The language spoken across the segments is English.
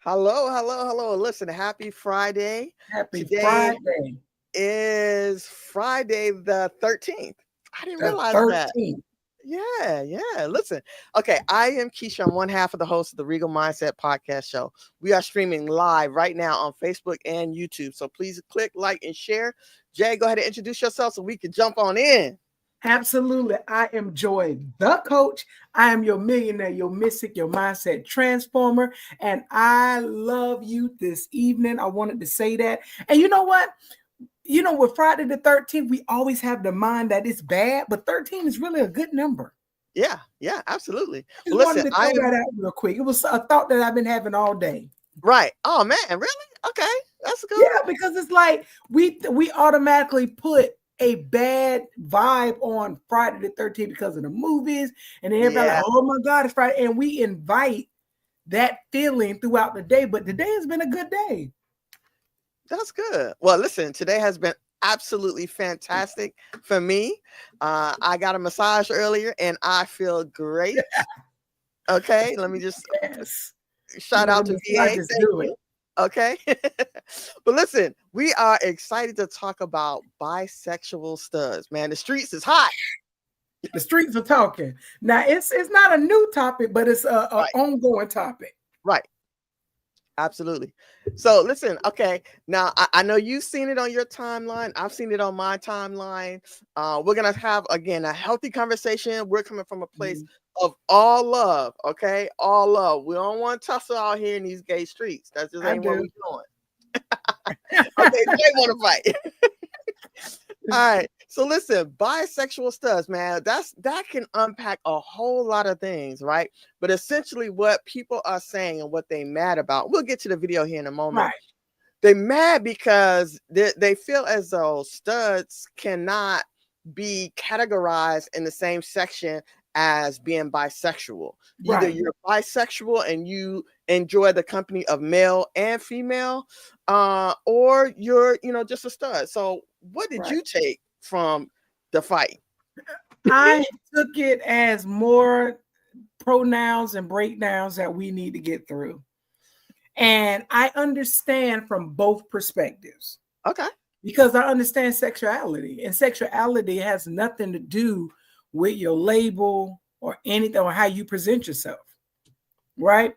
Hello, hello, hello. Listen, happy Friday. Happy Today Friday, is Friday the 13th. I didn't the realize that. 13th. Yeah. Listen, okay, I am Keisha. I'm one half of the host of the Regal Mindset Podcast Show. We are streaming live right now on Facebook and YouTube. So please click like and share. Jay, go ahead and introduce yourself so we can jump on in. Absolutely. I am Joy, the coach. I am your millionaire, your mystic, your mindset transformer. And I love you this evening. I wanted to say that. And you know what? With Friday the 13th, we always have the mind that it's bad, but 13 is really a good number. Yeah, absolutely. I just Well, listen, wanted to throw that out real quick. It was a thought that I've been having all day. right. Oh man, really? Okay, that's good. Yeah, because it's like we automatically put a bad vibe on Friday the 13th because of the movies, and then everybody like, oh my God, it's Friday, and we invite that feeling throughout the day. But today has been a good day. That's good. Well, listen, today has been absolutely fantastic for me. I got a massage earlier and I feel great. Okay, let me just shout out to VA. Thank you. Okay. But listen, we are excited to talk about bisexual studs. Man, the streets is hot. The streets are talking. Now, it's not a new topic, but it's an ongoing topic. Right. Absolutely. So listen, okay. Now I know you've seen it on your timeline. I've seen it on my timeline. We're gonna have again a healthy conversation. We're coming from a place of all love, okay? All love. We don't want to tussle out here in these gay streets. That's just ain't what we're doing. Okay, they want to fight. All right. So listen, bisexual studs, man, that can unpack a whole lot of things, right? But essentially what people are saying and what they mad about, we'll get to the video here in a moment. Right. They mad because they feel as though studs cannot be categorized in the same section as being bisexual. Either you're bisexual and you enjoy the company of male and female, or you're, just a stud. So what did you take from the fight? I took it as more pronouns and breakdowns that we need to get through. And I understand from both perspectives. Okay. Because I understand sexuality, and sexuality has nothing to do with your label or anything or how you present yourself. Right?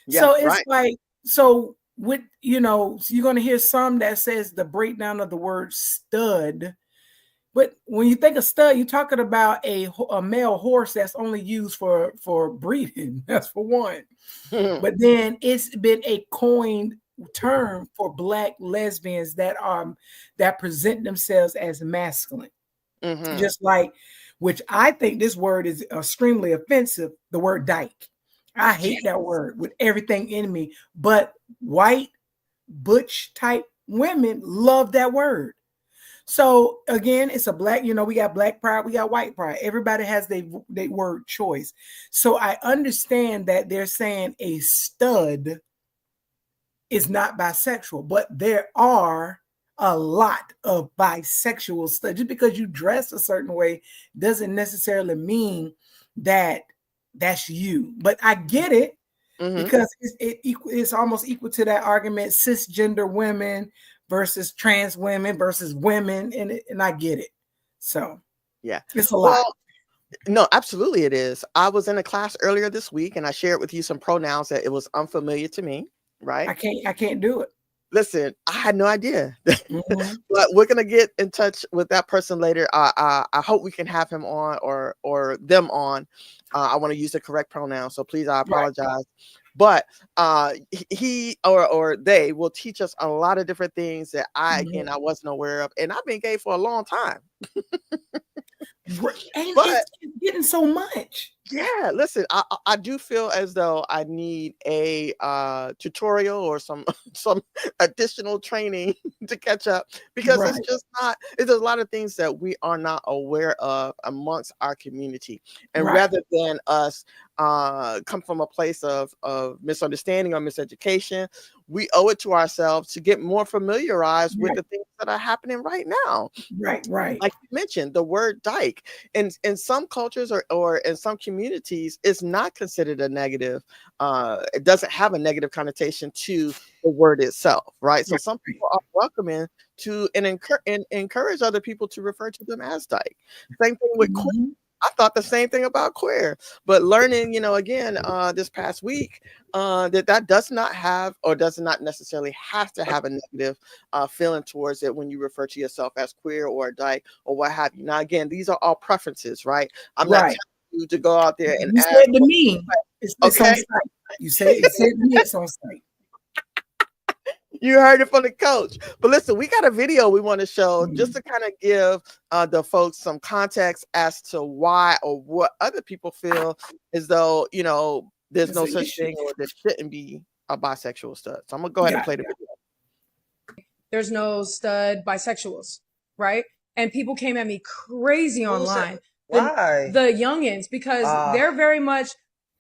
Yeah, so it's like, so with, you're going to hear some that says the breakdown of the word stud. But when you think of stud, you're talking about a male horse that's only used for breeding. That's for one. But then it's been a coined term for Black lesbians that present themselves as masculine. Just like, which I think this word is extremely offensive, the word dyke. I hate that word with everything in me. But white, butch type women love that word. So again, it's a Black, we got Black pride, we got white pride. Everybody has their word choice. So I understand that they're saying a stud is not bisexual, but there are a lot of bisexual studs. Just because you dress a certain way doesn't necessarily mean that that's you. But I get it, because it's almost equal to that argument, cisgender women versus trans women versus women, and I get it. So yeah, it's a lot. No, absolutely it is. I was in a class earlier this week and I shared with you some pronouns that it was unfamiliar to me, right? I can't do it. Listen, I had no idea. But we're gonna get in touch with that person later. I hope we can have him on or them on. I want to use the correct pronoun, so please, I apologize. But he or they will teach us a lot of different things that I wasn't aware of, and I've been gay for a long time. And it's getting so much. Yeah, listen, I do feel as though I need a tutorial or some additional training to catch up, because it's just not, there's a lot of things that we are not aware of amongst our community. And rather than us come from a place of misunderstanding or miseducation, we owe it to ourselves to get more familiarized with the things that are happening right now. Right. Like you mentioned, the word dyke in some cultures or in some communities is not considered a negative. It doesn't have a negative connotation to the word itself, right? So some people are welcoming to and encourage other people to refer to them as dyke. Same thing with queer. I thought the same thing about queer, but learning, again, this past week, that does not have or does not necessarily have to have a negative feeling towards it when you refer to yourself as queer or a dyke or what have you. Now, again, these are all preferences, right? I'm not telling you to go out there and you said to me, it's on site. You said to me, it's on site. You heard it from the coach. But listen, we got a video we want to show just to kind of give the folks some context as to why or what other people feel as though, there's no such thing or there shouldn't be a bisexual stud. So I'm going to go ahead and play the video. There's no stud bisexuals, right? And people came at me crazy online. Why? The youngins, because they're very much,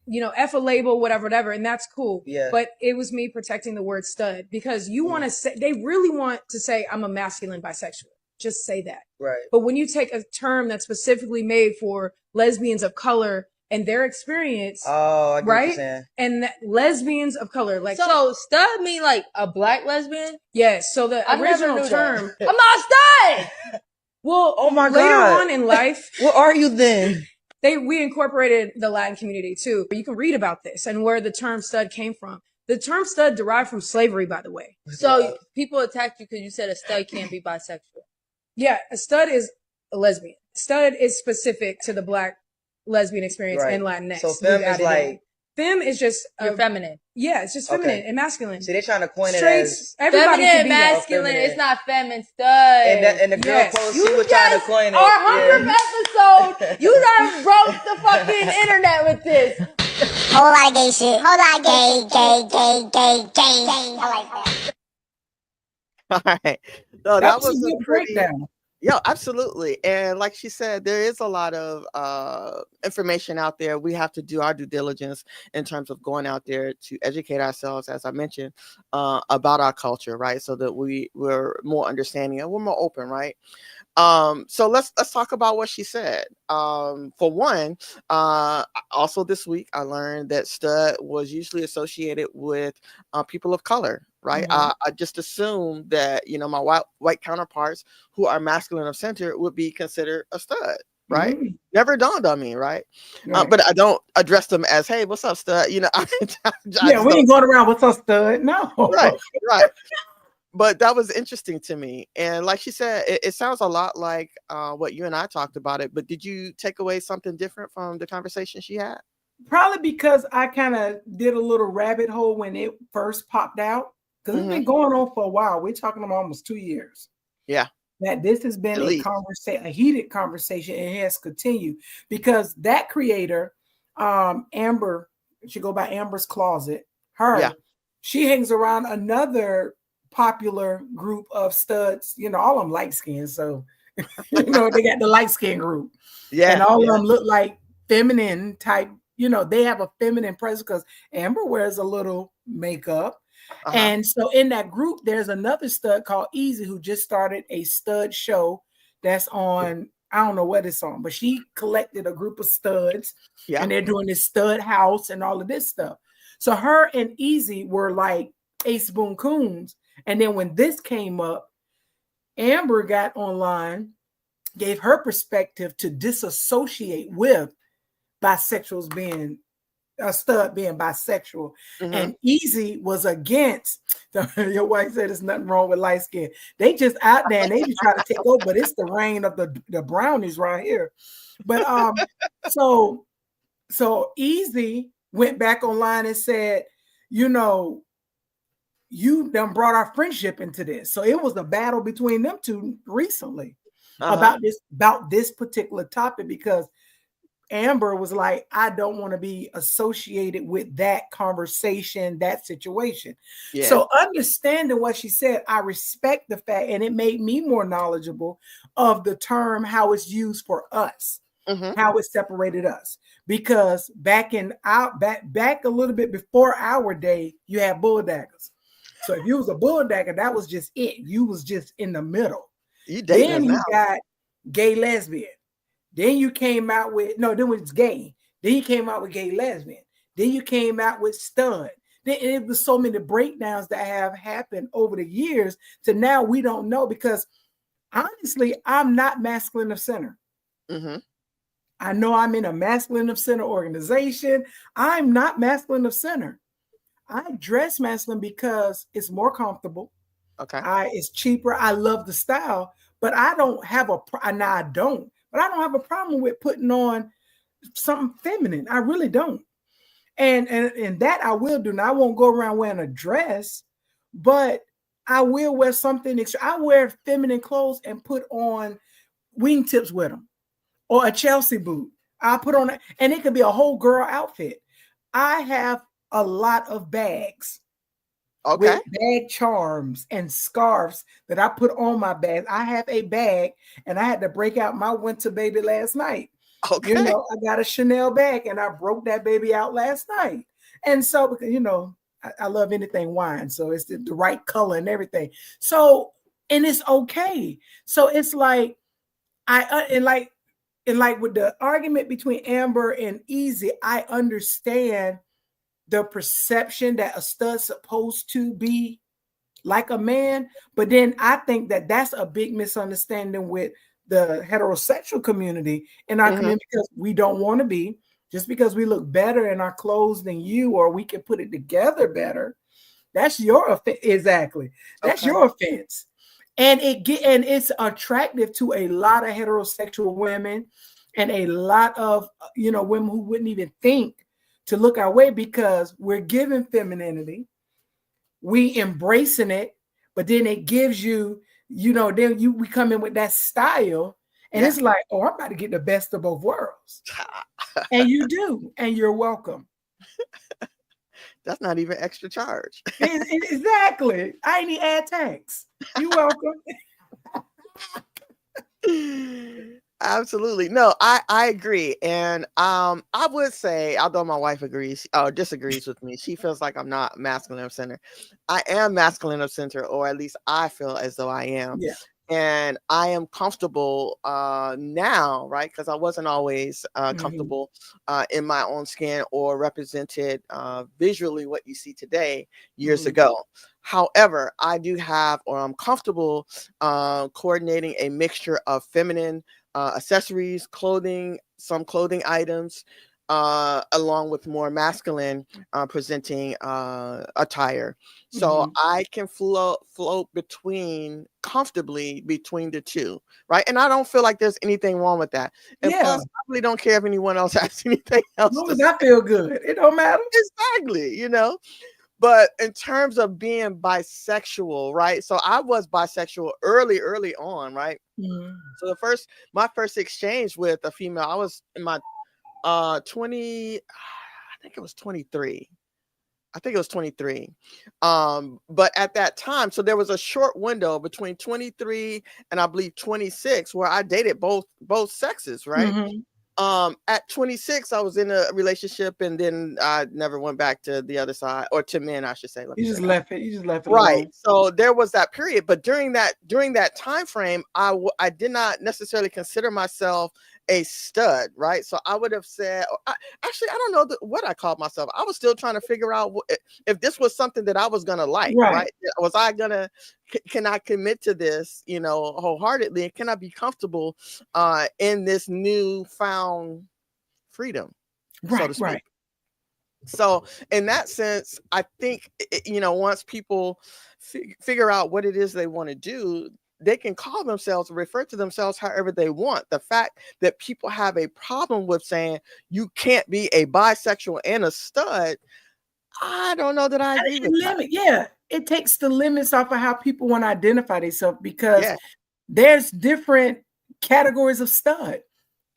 F a label, whatever, and that's cool. Yeah. But it was me protecting the word stud because you want to say, they really want to say I'm a masculine bisexual. Just say that. Right. But when you take a term that's specifically made for lesbians of color and their experience, I get right? what you're saying. And lesbians of color, like so stud mean like a black lesbian? Yes. So the original term, I'm not a stud. Well, oh my God. Later on in life, what are you then? We incorporated the Latin community too. You can read about this and where the term stud came from. The term stud derived from slavery, by the way. So people attacked you because you said a stud can't be bisexual. Yeah, a stud is a lesbian. Stud is specific to the black lesbian experience in Latinx. So femme is like... Femme is just... feminine. Yeah, it's just feminine and masculine. So they're trying to coin it as... Everybody feminine and masculine. It's not femme and stud. And the girl post, she was trying to coin it. Our 100th episode, you done broke the fucking internet with this. Whole lot of gay shit. Whole lot of gay. I like that. All right. So that was a breakdown. Yeah, absolutely. And like she said, there is a lot of information out there. We have to do our due diligence in terms of going out there to educate ourselves, as I mentioned, about our culture, right? So that we're more understanding and we're more open, right? So let's talk about what she said. For one, also this week, I learned that stud was usually associated with people of color. Right. I just assumed that, my white counterparts who are masculine of center would be considered a stud. Right. Never dawned on me. Right. But I don't address them as, hey, what's up, stud? We ain't going around. What's up, stud? No. Right. But that was interesting to me. And like she said, it sounds a lot like what you and I talked about it. But did you take away something different from the conversation she had? Probably because I kind of did a little rabbit hole when it first popped out. Because it's been going on for a while. We're talking about almost 2 years. Yeah. That this has been a heated conversation, and it has continued because that creator, Amber, she go by Amber's Closet. She hangs around another popular group of studs. All of them light skinned, so they got the light skin group. Yeah, and all of them look like feminine type. They have a feminine presence because Amber wears a little makeup. And so in that group, there's another stud called Easy who just started a stud show that's on, I don't know what it's on, but she collected a group of studs and they're doing this stud house and all of this stuff. So her and Easy were like Ace Boon Coons. And then when this came up, Amber got online, gave her perspective to disassociate with bisexuals being a stud being bisexual, and Easy was against. Your wife said there's nothing wrong with light skin. They just out there and they just try to take over, but it's the reign of the brownies right here. But so Easy went back online and said, you done brought our friendship into this. So it was a battle between them two recently about this particular topic because Amber was like, I don't want to be associated with that conversation, that situation. Yeah. So understanding what she said, I respect the fact, and it made me more knowledgeable of the term, how it's used for us, how it separated us. Because back a little bit before our day, you had bulldaggers. So if you was a bulldagger, that was just it. You was just in the middle. You dating then you now. got gay lesbian. Then you came out with then it was gay. Then you came out with gay lesbian. Then you came out with stud. Then it was so many breakdowns that have happened over the years to now we don't know, because honestly, I'm not masculine of center. Mm-hmm. I know I'm in a masculine of center organization. I'm not masculine of center. I dress masculine because it's more comfortable. Okay. It's cheaper. I love the style, but I don't have a problem with putting on something feminine. I really don't. And that I will do. Now I won't go around wearing a dress, but I will wear something extra. I wear feminine clothes and put on wingtips with them, or a Chelsea boot. I put on, and it could be a whole girl outfit. I have a lot of bags. Okay. With bag charms and scarves that I put on my bag. I have a bag, and I had to break out my winter baby last night. Okay. You know, I got a Chanel bag, and I broke that baby out last night. And so, you know, I love anything wine, so it's the right color and everything. So, and it's okay. So it's like like with the argument between Amber and Easy, I understand the perception that a stud's supposed to be like a man, but then I think that that's a big misunderstanding with the heterosexual community in our community, because we don't want to be, just because we look better in our clothes than you, or we can put it together better. That's your offense. Exactly. That's your offense. And it's attractive to a lot of heterosexual women and a lot of, you know, women who wouldn't even think to look our way, because we're given femininity, we embracing it, but then it gives you, you know, we come in with that style, and it's like, oh, I'm about to get the best of both worlds. And you do, and you're welcome. That's not even extra charge. Exactly. I ain't need add tax. You're welcome. Absolutely. No, I agree. And I would say, although my wife agrees or disagrees with me, she feels like I'm not masculine of center. I am masculine of center, or at least I feel as though I am. Yeah. And I am comfortable now, right? Because I wasn't always comfortable in my own skin or represented visually what you see today years ago. However, I do have, or I'm comfortable coordinating a mixture of feminine accessories, clothing, some clothing items, along with more masculine presenting attire. So I can float comfortably between the two, right? And I don't feel like there's anything wrong with that. And plus, I really don't care if anyone else has anything else. As long as I feel good, it don't matter. Exactly, you know. But in terms of being bisexual, right? So I was bisexual early on, right? So my first exchange with a female, I was in my 20, I think it was 23. But at that time, so there was a short window between 23 and I believe 26 where I dated both sexes, right? At 26, I was in a relationship, and then I never went back to the other side, or to men, I should say. You just left it right alone. So there was that period, but during that time frame, I did not necessarily consider myself a stud, right? So I would have said, actually, I don't know what I called myself. I was still trying to figure out if this was something that I was gonna like, right? Was I gonna, can I commit to this, you know, wholeheartedly, and can I be comfortable in this newfound freedom, so to speak? So in that sense, I think, you know, once people figure out what it is they want to do, they can call themselves, refer to themselves however they want. The fact that people have a problem with saying you can't be a bisexual and a stud, I don't know that I agree with that. Yeah, it takes the limits off of how people want to identify themselves, because there's different categories of stud.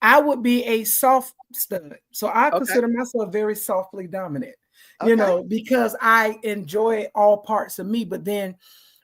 I would be a soft stud. So I consider myself very softly dominant, you know, because I enjoy all parts of me. But then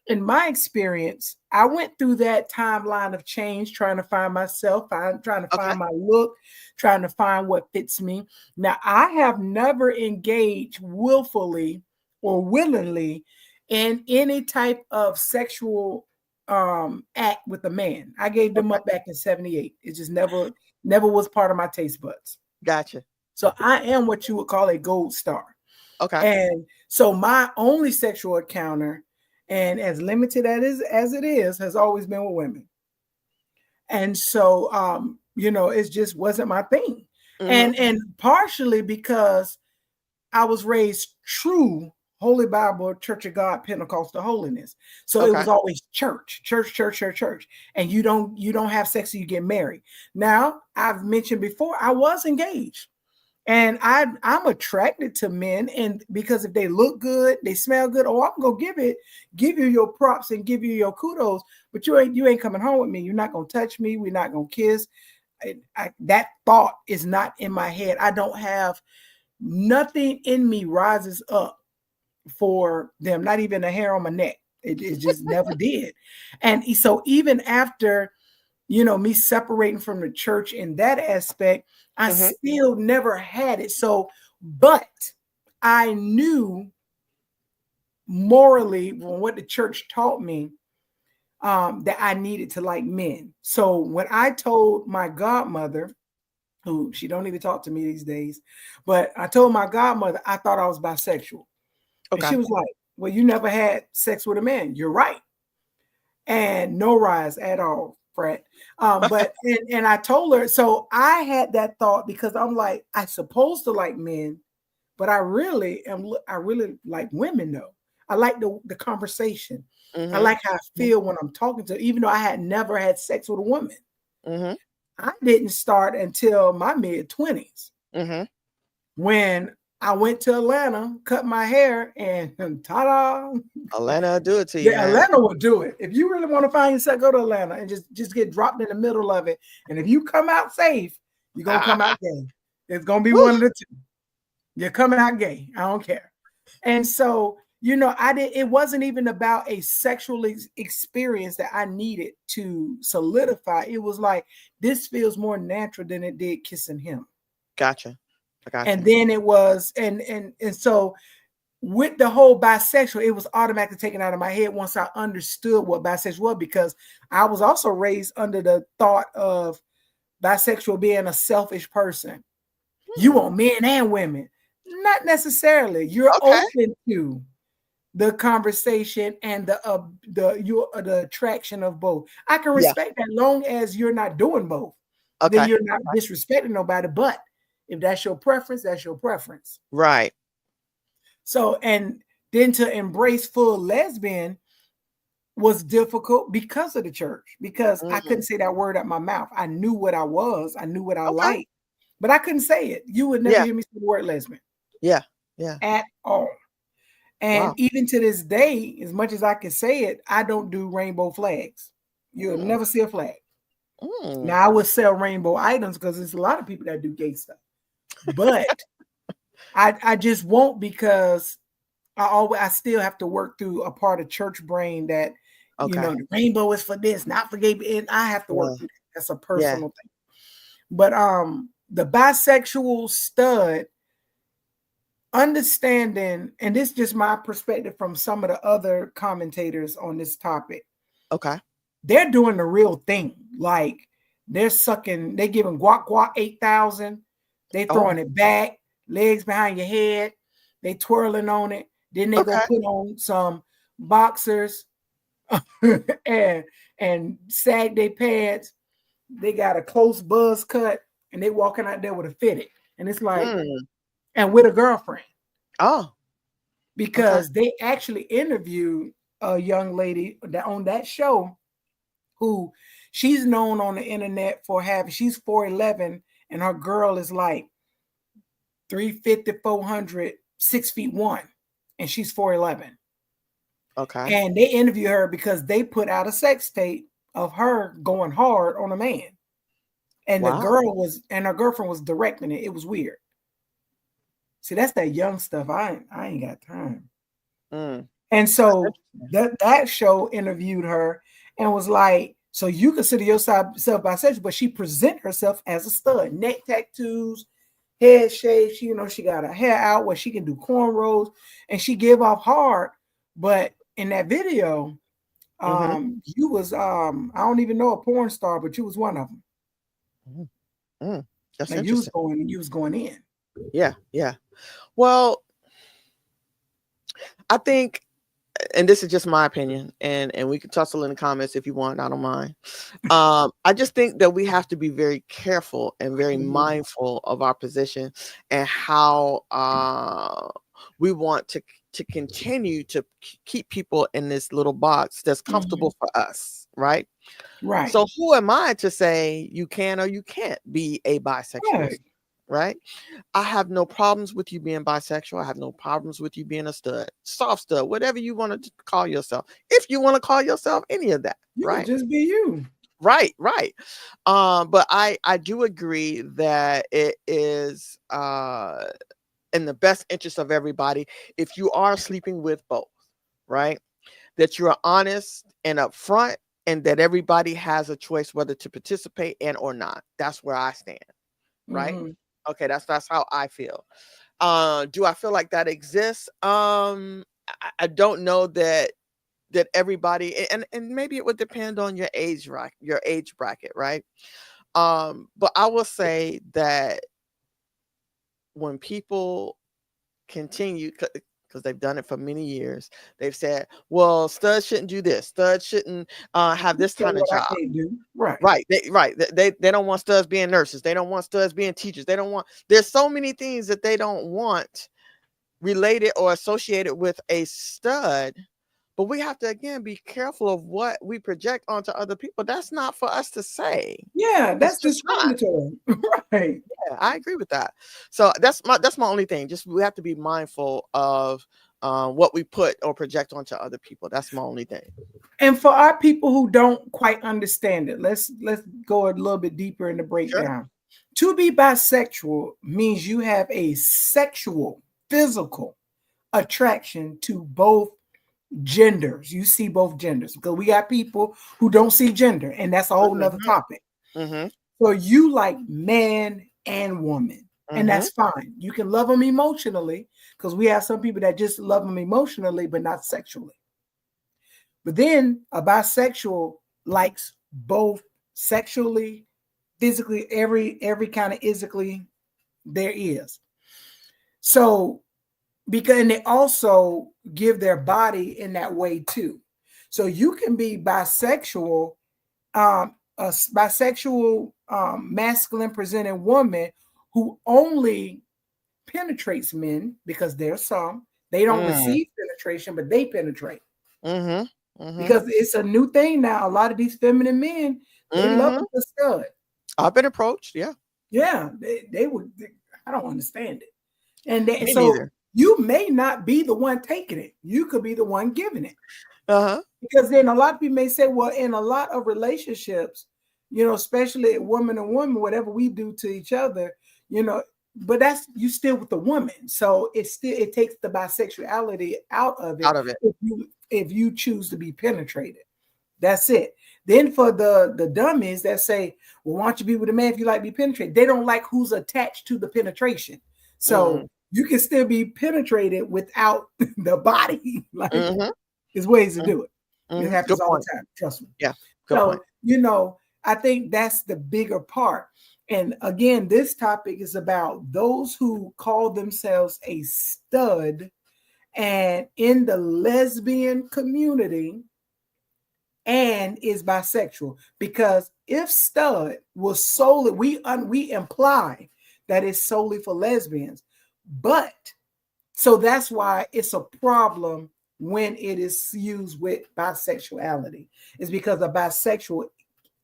in my experience, I went through that timeline of change, trying to find myself, trying to find my look, trying to find what fits me. Now, I have never engaged willfully or willingly in any type of sexual act with a man. I gave them up back in 78. It just never was part of my taste buds. Gotcha. So I am what you would call a gold star. Okay. And so my only sexual encounter, and as limited as it is, has always been with women. And so it just wasn't my thing. And partially because I was raised true Holy Bible, Church of God, Pentecostal holiness. So it was always church. And you don't have sex till you get married. Now, I've mentioned before, I was engaged. And I'm attracted to men, and because if they look good, they smell good, I'm gonna give you your props and give you your kudos, but you ain't coming home with me. You're not gonna touch me. We're not gonna kiss. That thought is not in my head. I don't have nothing in me rises up for them, not even a hair on my neck. It just never did. And so even after, me separating from the church in that aspect, I still never had it. So, but I knew morally from what the church taught me that I needed to like men. So when I told my godmother, who she don't even talk to me these days, but I told my godmother I thought I was bisexual. And she was like, well, you never had sex with a man. You're right. And no rise at all, Fred. But and I told her, so I had that thought because I'm like, I'm supposed to like men, but I really like women though. I like the conversation. I like how I feel when I'm talking to, even though I had never had sex with a woman. I didn't start until my mid-20s when I went to Atlanta, cut my hair, and ta-da! Atlanta will do it to you. Yeah, Atlanta will do it. If you really want to find yourself, go to Atlanta and just get dropped in the middle of it. And if you come out safe, you're gonna come out gay. It's gonna be one of the two. You're coming out gay. I don't care. And so, it wasn't even about a sexual experience that I needed to solidify. It was like, this feels more natural than it did kissing him. Gotcha. And then it was, and so with the whole bisexual, it was automatically taken out of my head once I understood what bisexual was, because I was also raised under the thought of bisexual being a selfish person. You want men and women. Not necessarily. You're open to the conversation and the attraction of both. I can respect that long as you're not doing both. Then you're not disrespecting nobody. But if that's your preference, that's your preference. Right. So, and then to embrace full lesbian was difficult because of the church, because I couldn't say that word out my mouth. I knew what I was. I knew what I liked, but I couldn't say it. You would never hear me say the word lesbian. Yeah. At all. And even to this day, as much as I can say it, I don't do rainbow flags. You'll never see a flag. Now I would sell rainbow items because there's a lot of people that do gay stuff, but I just won't, because I still have to work through a part of church brain that the rainbow is for this, not for gay, and I have to work through that. That's a personal thing. But the bisexual stud, understanding, and this is just my perspective from some of the other commentators on this topic. They're doing the real thing. Like they're giving guac 8,000. They throwing it back, legs behind your head. They twirling on it. Then they go put on some boxers and sag their pants. They got a close buzz cut, and they walking out there with a fitted. And it's like, and with a girlfriend. Because they actually interviewed a young lady on that show who she's known on the internet for she's 4'11", and her girl is like 350, 400, 6'1", and she's 4'11". And they interview her because they put out a sex tape of her going hard on a man. And her girlfriend was directing it. It was weird. See, that's that young stuff. I ain't got time. And so that show interviewed her and was like, so you consider yourself bisexual, but she present herself as a stud. Neck tattoos, head shave. She got her hair out where she can do cornrows, and she give off hard, but in that video, you was I don't even know a porn star, but you was one of them. That's and interesting. you was going in. Yeah. Well, I think, and this is just my opinion, and we can tussle in the comments if you want. I don't mind. I just think that we have to be very careful and very mindful of our position and how we want to continue to keep people in this little box that's comfortable for us, right? Right. So who am I to say you can or you can't be a bisexual? Right? I have no problems with you being bisexual. I have no problems with you being a stud, soft stud, whatever you want to call yourself. If you want to call yourself any of that, you right? Just be you. Right. But I do agree that it is in the best interest of everybody if you are sleeping with both, right? That you're honest and upfront, and that everybody has a choice whether to participate and or not. That's where I stand, right? Okay, that's how I feel. Do I feel like that exists? I don't know that everybody, and maybe it would depend on your age bracket, right? But I will say that when people continue, because they've done it for many years, they've said, well, studs shouldn't do this, studs shouldn't have this kind of job. They don't want studs being nurses, they don't want studs being teachers, there's so many things that they don't want related or associated with a stud. But we have to, again, be careful of what we project onto other people. That's not for us to say. Yeah, that's discriminatory. Right. Yeah, I agree with that. So that's my only thing. Just we have to be mindful of what we put or project onto other people. That's my only thing. And for our people who don't quite understand it, let's go a little bit deeper in the breakdown. Sure. To be bisexual means you have a sexual, physical attraction to both genders. You see both genders, because we got people who don't see gender, and that's a whole nother topic. So you like man and woman, and that's fine. You can love them emotionally, because we have some people that just love them emotionally but not sexually. But then a bisexual likes both sexually, physically, every kind of physically there is. So and they also give their body in that way too. So you can be bisexual, a bisexual masculine presenting woman who only penetrates men, because there's some, they don't receive penetration, but they penetrate. Because it's a new thing now. A lot of these feminine men, they love the stud. I've been approached. Yeah, they would. I don't understand it. And Me so neither. You may not be the one taking it. You could be the one giving it. Because then a lot of people may say, well, in a lot of relationships, especially woman and woman, whatever we do to each other, but that's, you still with the woman. So it takes the bisexuality out of it. If you choose to be penetrated. That's it. Then for the dummies that say, well, why don't you be with a man if you like to be penetrated? They don't like who's attached to the penetration. So you can still be penetrated without the body. There's ways to do it. It happens all the time. Trust me. Yeah. So, I think that's the bigger part. And again, this topic is about those who call themselves a stud and in the lesbian community and is bisexual. Because if stud was solely, we imply that it's solely for lesbians. But so that's why it's a problem when it is used with bisexuality. It's because a bisexual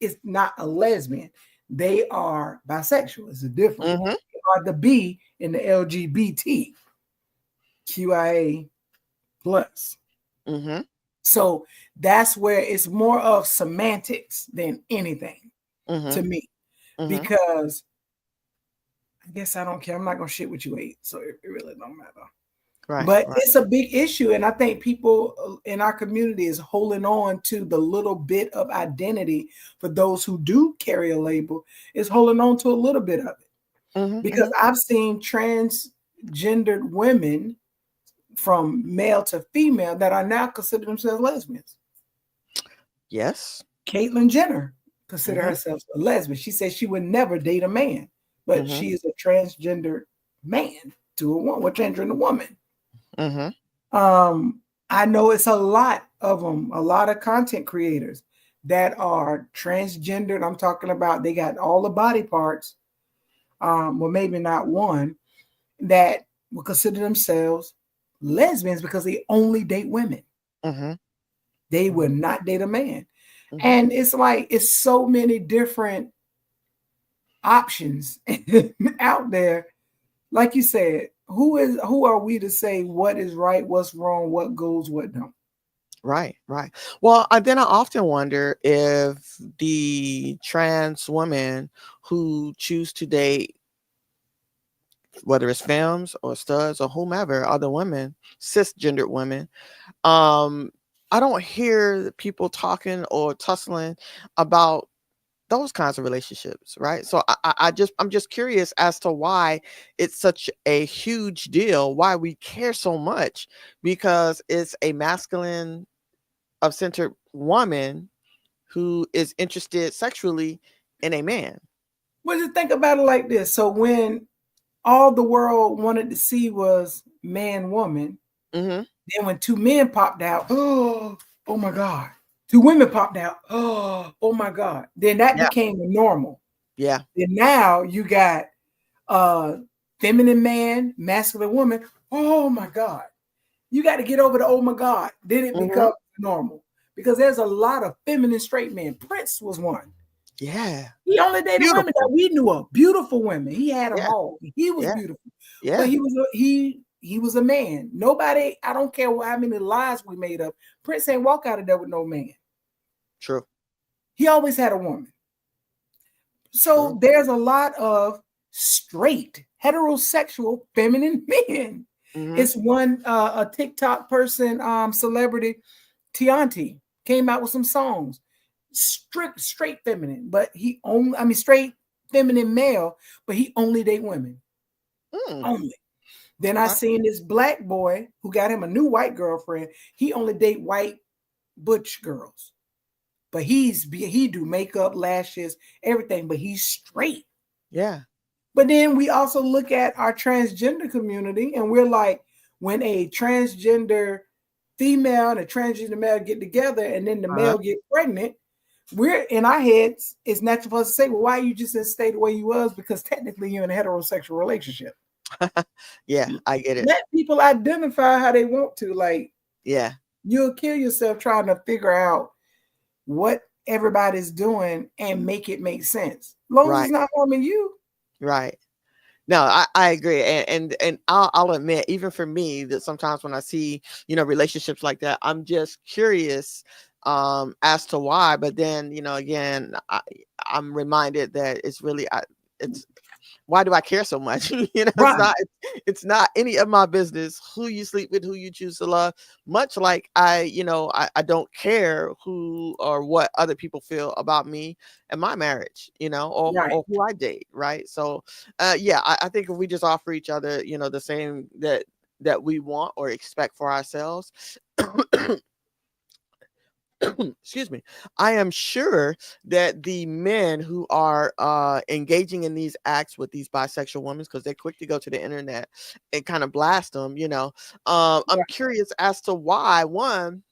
is not a lesbian. They are bisexual. It's a difference. They are the B in the LGBTQIA plus. So that's where it's more of semantics than anything to me. Because I guess I don't care. I'm not going to shit what you ate. So it really don't matter. But it's a big issue. And I think people in our community is holding on to the little bit of identity for those who do carry a label, is holding on to a little bit of it. Because I've seen transgendered women, from male to female that are now considered themselves lesbians. Yes. Caitlyn Jenner considered herself a lesbian. She said she would never date a man, but she is a transgender man to a woman, a transgender woman. I know it's a lot of them, a lot of content creators that are transgendered. I'm talking about they got all the body parts, well, maybe not one, that will consider themselves lesbians because they only date women. They will not date a man. And it's like, it's so many different options out there. Like you said, who are we to say what is right, what's wrong, what goes, what don't? Right. Well, then I often wonder if the trans women who choose to date, whether it's femmes or studs or whomever, other women, cisgendered women, I don't hear people talking or tussling about those kinds of relationships, right? So I'm just curious as to why it's such a huge deal, why we care so much, because it's a masculine of centered woman who is interested sexually in a man. Well, just think about it like this. So when all the world wanted to see was man, woman, then when two men popped out, oh my God. Two women popped out, oh my God. Then that became the normal. Yeah. And now you got feminine man, masculine woman. Oh my God. You got to get over the oh my God. Then it becomes normal, because there's a lot of feminine straight men. Prince was one. Yeah. He only dated women that we knew of. Beautiful women. He had them all. He was beautiful. Yeah. But he was a man. Nobody, I don't care how many lies we made up. Prince ain't walk out of there with no man. True. He always had a woman. So there's a lot of straight, heterosexual, feminine men. It's one a TikTok person, celebrity, Tianti, came out with some songs. Straight feminine, but straight feminine male, but he only date women. Only. Then I seen this black boy who got him a new white girlfriend. He only date white butch girls, but he do makeup, lashes, everything, but he's straight. Yeah. But then we also look at our transgender community, and we're like, when a transgender female and a transgender male get together, and then the male get pregnant, we're in our heads, it's natural for us to say, well, why you just didn't stay the way you was? Because technically you're in a heterosexual relationship. Yeah, I get it. Let people identify how they want to. Like, yeah, you'll kill yourself trying to figure out what everybody's doing and make it make sense. As long as it's not harming you. Right. No, I agree. And I'll admit, even for me, that sometimes when I see, relationships like that, I'm just curious as to why. But then, again, I'm reminded that it's really, why do I care so much? It's not any of my business who you sleep with, who you choose to love. Much like I don't care who or what other people feel about me and my marriage, or who I date. Right. So, I think if we just offer each other, the same that we want or expect for ourselves, excuse me, I am sure that the men who are engaging in these acts with these bisexual women, because they're quick to go to the internet and kind of blast them, I'm curious as to why, one,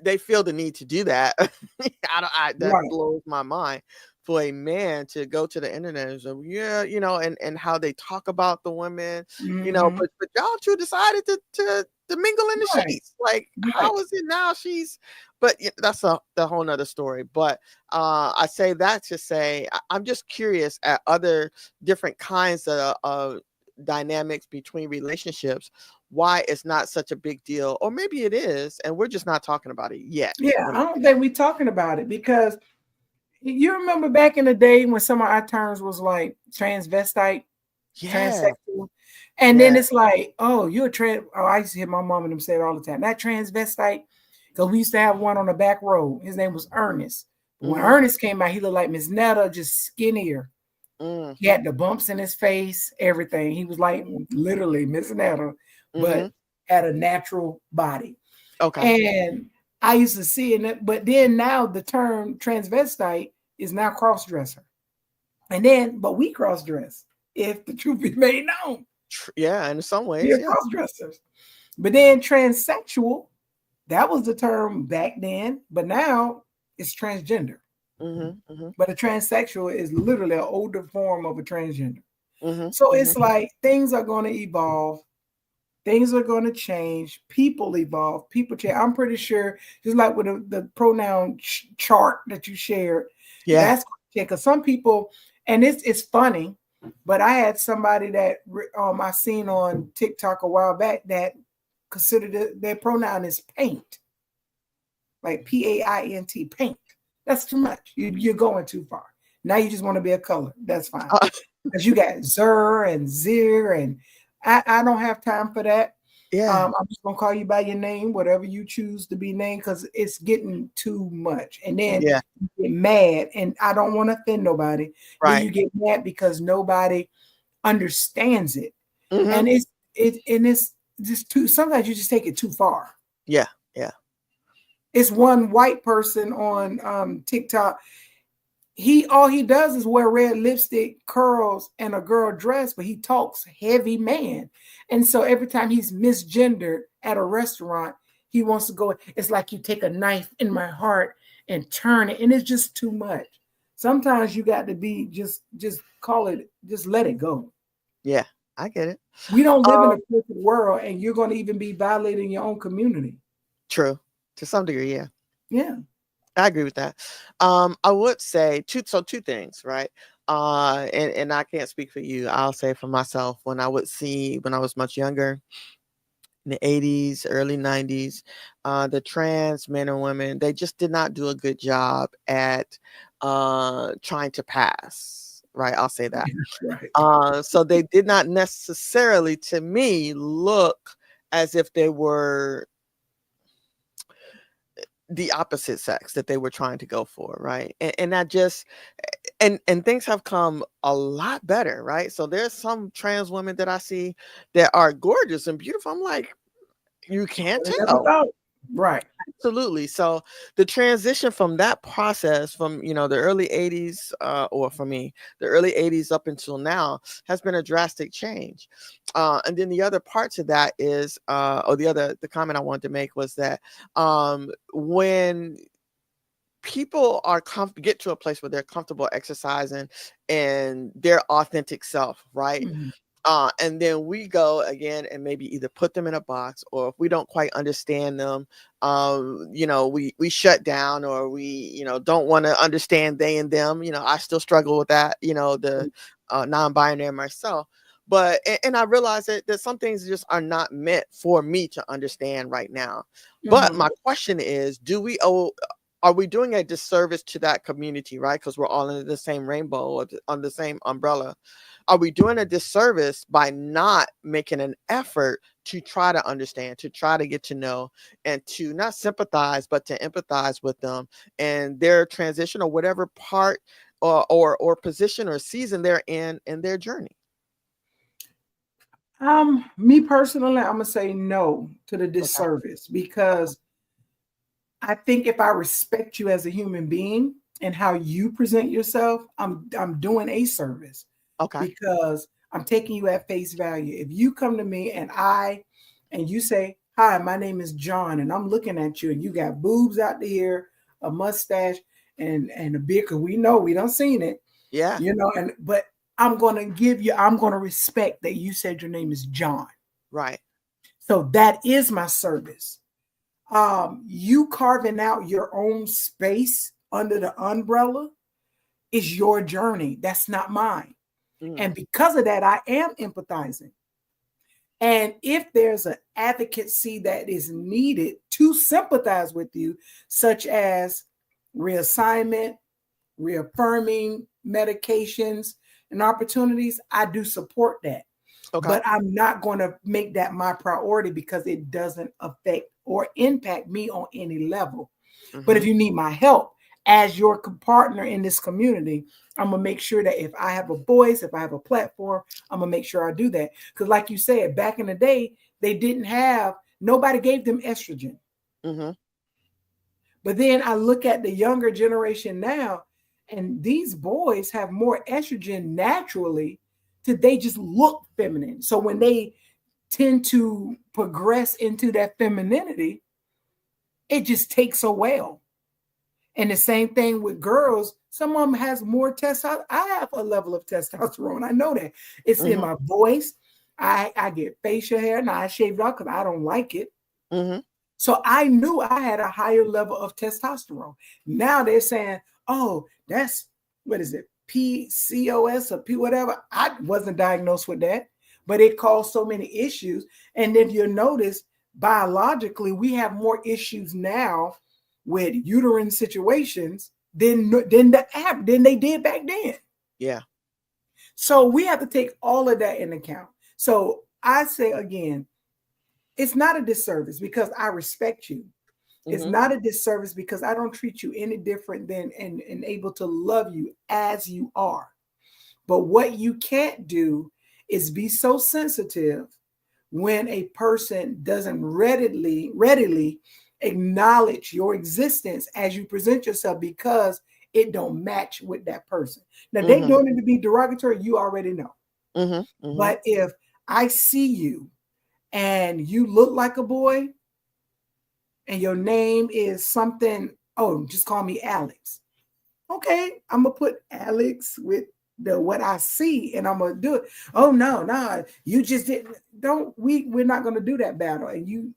they feel the need to do that. That blows my mind. For a man to go to the internet and say, and how they talk about the women, but y'all two decided to mingle in the sheets. Like, how is it now but that's the whole nother story. But I say that to say, I'm just curious at other different kinds of dynamics between relationships, why it's not such a big deal, or maybe it is, and we're just not talking about it yet. Yeah, I don't think we're talking about it, because you remember back in the day when some of our terms was like transvestite, transsexual, and then it's like, oh, you're a trans. Oh, I used to hear my mom and them say it all the time. That transvestite, because we used to have one on the back row. His name was Ernest. When Ernest came out, he looked like Miss Netta, just skinnier. He had the bumps in his face, everything. He was like literally Miss Netta, but at a natural body. Okay. And I used to see it, but then now the term transvestite is now cross-dresser. And then, but we cross-dress, if the truth be made known. Yeah, in some ways. We're cross-dressers. But then transsexual, that was the term back then, but now it's transgender. But a transsexual is literally an older form of a transgender. So it's like things are going to evolve. Things are going to change. People evolve. People change. I'm pretty sure, just like with the pronoun chart that you shared, that's because some people, and it's funny, but I had somebody that I seen on TikTok a while back that considered their pronoun is paint, like PAINT, paint. That's too much. You're going too far. Now you just want to be a color. That's fine. Because you got Zer and Zir, and I don't have time for that. Yeah. I'm just going to call you by your name, whatever you choose to be named, because it's getting too much. And then you get mad, and I don't want to offend nobody. Right. Then you get mad because nobody understands it. And it's just too, sometimes you just take it too far. Yeah. It's one white person on TikTok. All he does is wear red lipstick, curls, and a girl dress, but he talks heavy man. And so every time he's misgendered at a restaurant, he wants to go, it's like you take a knife in my heart and turn it, and it's just too much. Sometimes you got to be just call it, just let it go. Yeah, I get it. We don't live in a perfect world, and you're going to even be violating your own community. True. To some degree, yeah. Yeah. I agree with that. I would say two things, right? And I can't speak for you. I'll say for myself, when I was much younger, in the 80s, early 90s, the trans men and women, they just did not do a good job at trying to pass, right? I'll say that. Right. So they did not necessarily, to me, look as if they were the opposite sex that they were trying to go for, right? And that just and things have come a lot better, right? So there's some trans women that I see that are gorgeous and beautiful. I'm like, you can't tell. Right. Absolutely. So the transition from that process from, the early 80s, or for me, the early 80s up until now has been a drastic change. And then the other part to that is, the comment I wanted to make was that when people are get to a place where they're comfortable exercising and their authentic self, right? And then we go again and maybe either put them in a box, or if we don't quite understand them, we shut down, or we, don't want to understand they and them. I still struggle with that, the non-binary myself. But, and I realize that some things just are not meant for me to understand right now. But my question is, are we doing a disservice to that community, right? Because we're all under the same rainbow, or under the same umbrella. Are we doing a disservice by not making an effort to try to understand, to try to get to know, and to not sympathize, but to empathize with them and their transition, or whatever part or position or season they're in their journey? Me personally, I'm gonna say no to the disservice, because I think if I respect you as a human being and how you present yourself, I'm doing a service. Okay. Because I'm taking you at face value. If you come to me and you say, "Hi, my name is John," and I'm looking at you and you got boobs out there, a mustache, and a beard, because we don't seen it. Yeah. But I'm going to respect that you said your name is John. Right. So that is my service. You carving out your own space under the umbrella is your journey. That's not mine. And because of that, I am empathizing. And if there's an advocacy that is needed to sympathize with you, such as reassignment, reaffirming medications and opportunities, I do support that. Okay. But I'm not going to make that my priority, because it doesn't affect or impact me on any level. But if you need my help, as your partner in this community, I'm going to make sure that if I have a voice, if I have a platform, I'm going to make sure I do that. Because like you said, back in the day, nobody gave them estrogen. Mm-hmm. But then I look at the younger generation now, and these boys have more estrogen naturally they just look feminine. So when they tend to progress into that femininity, it just takes a while. And the same thing with girls. Some of them has more testosterone. I have a level of testosterone. I know that. It's in my voice. I get facial hair. Now I shave it off because I don't like it. Mm-hmm. So I knew I had a higher level of testosterone. Now they're saying, oh, that's, what is it? PCOS or P whatever. I wasn't diagnosed with that, but it caused so many issues. And if you notice, biologically, we have more issues now with uterine situations than they did back then. Yeah. So we have to take all of that into account. So I say again, it's not a disservice because I respect you. Mm-hmm. It's not a disservice because I don't treat you any different than and able to love you as you are. But what you can't do is be so sensitive when a person doesn't readily acknowledge your existence as you present yourself because it don't match with that person. Now, they doing it to be derogatory, you already know. Mm-hmm. Mm-hmm. But if I see you and you look like a boy and your name is something, just call me Alex. Okay, I'm going to put Alex with what I see and I'm going to do it. Oh, no, you just didn't. We're not going to do that battle. And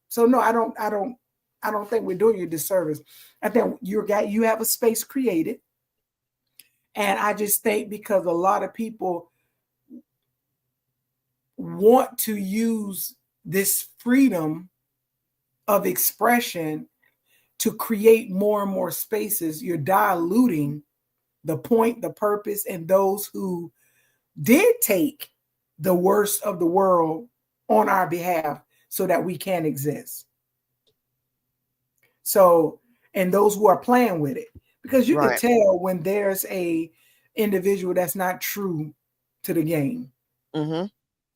so no, I don't think we're doing you a disservice. I think you have a space created. And I just think because a lot of people want to use this freedom of expression to create more and more spaces, you're diluting the point, the purpose, and those who did take the worst of the world on our behalf so that we can exist. So, and those who are playing with it, because you can tell when there's a individual that's not true to the game. Mm-hmm.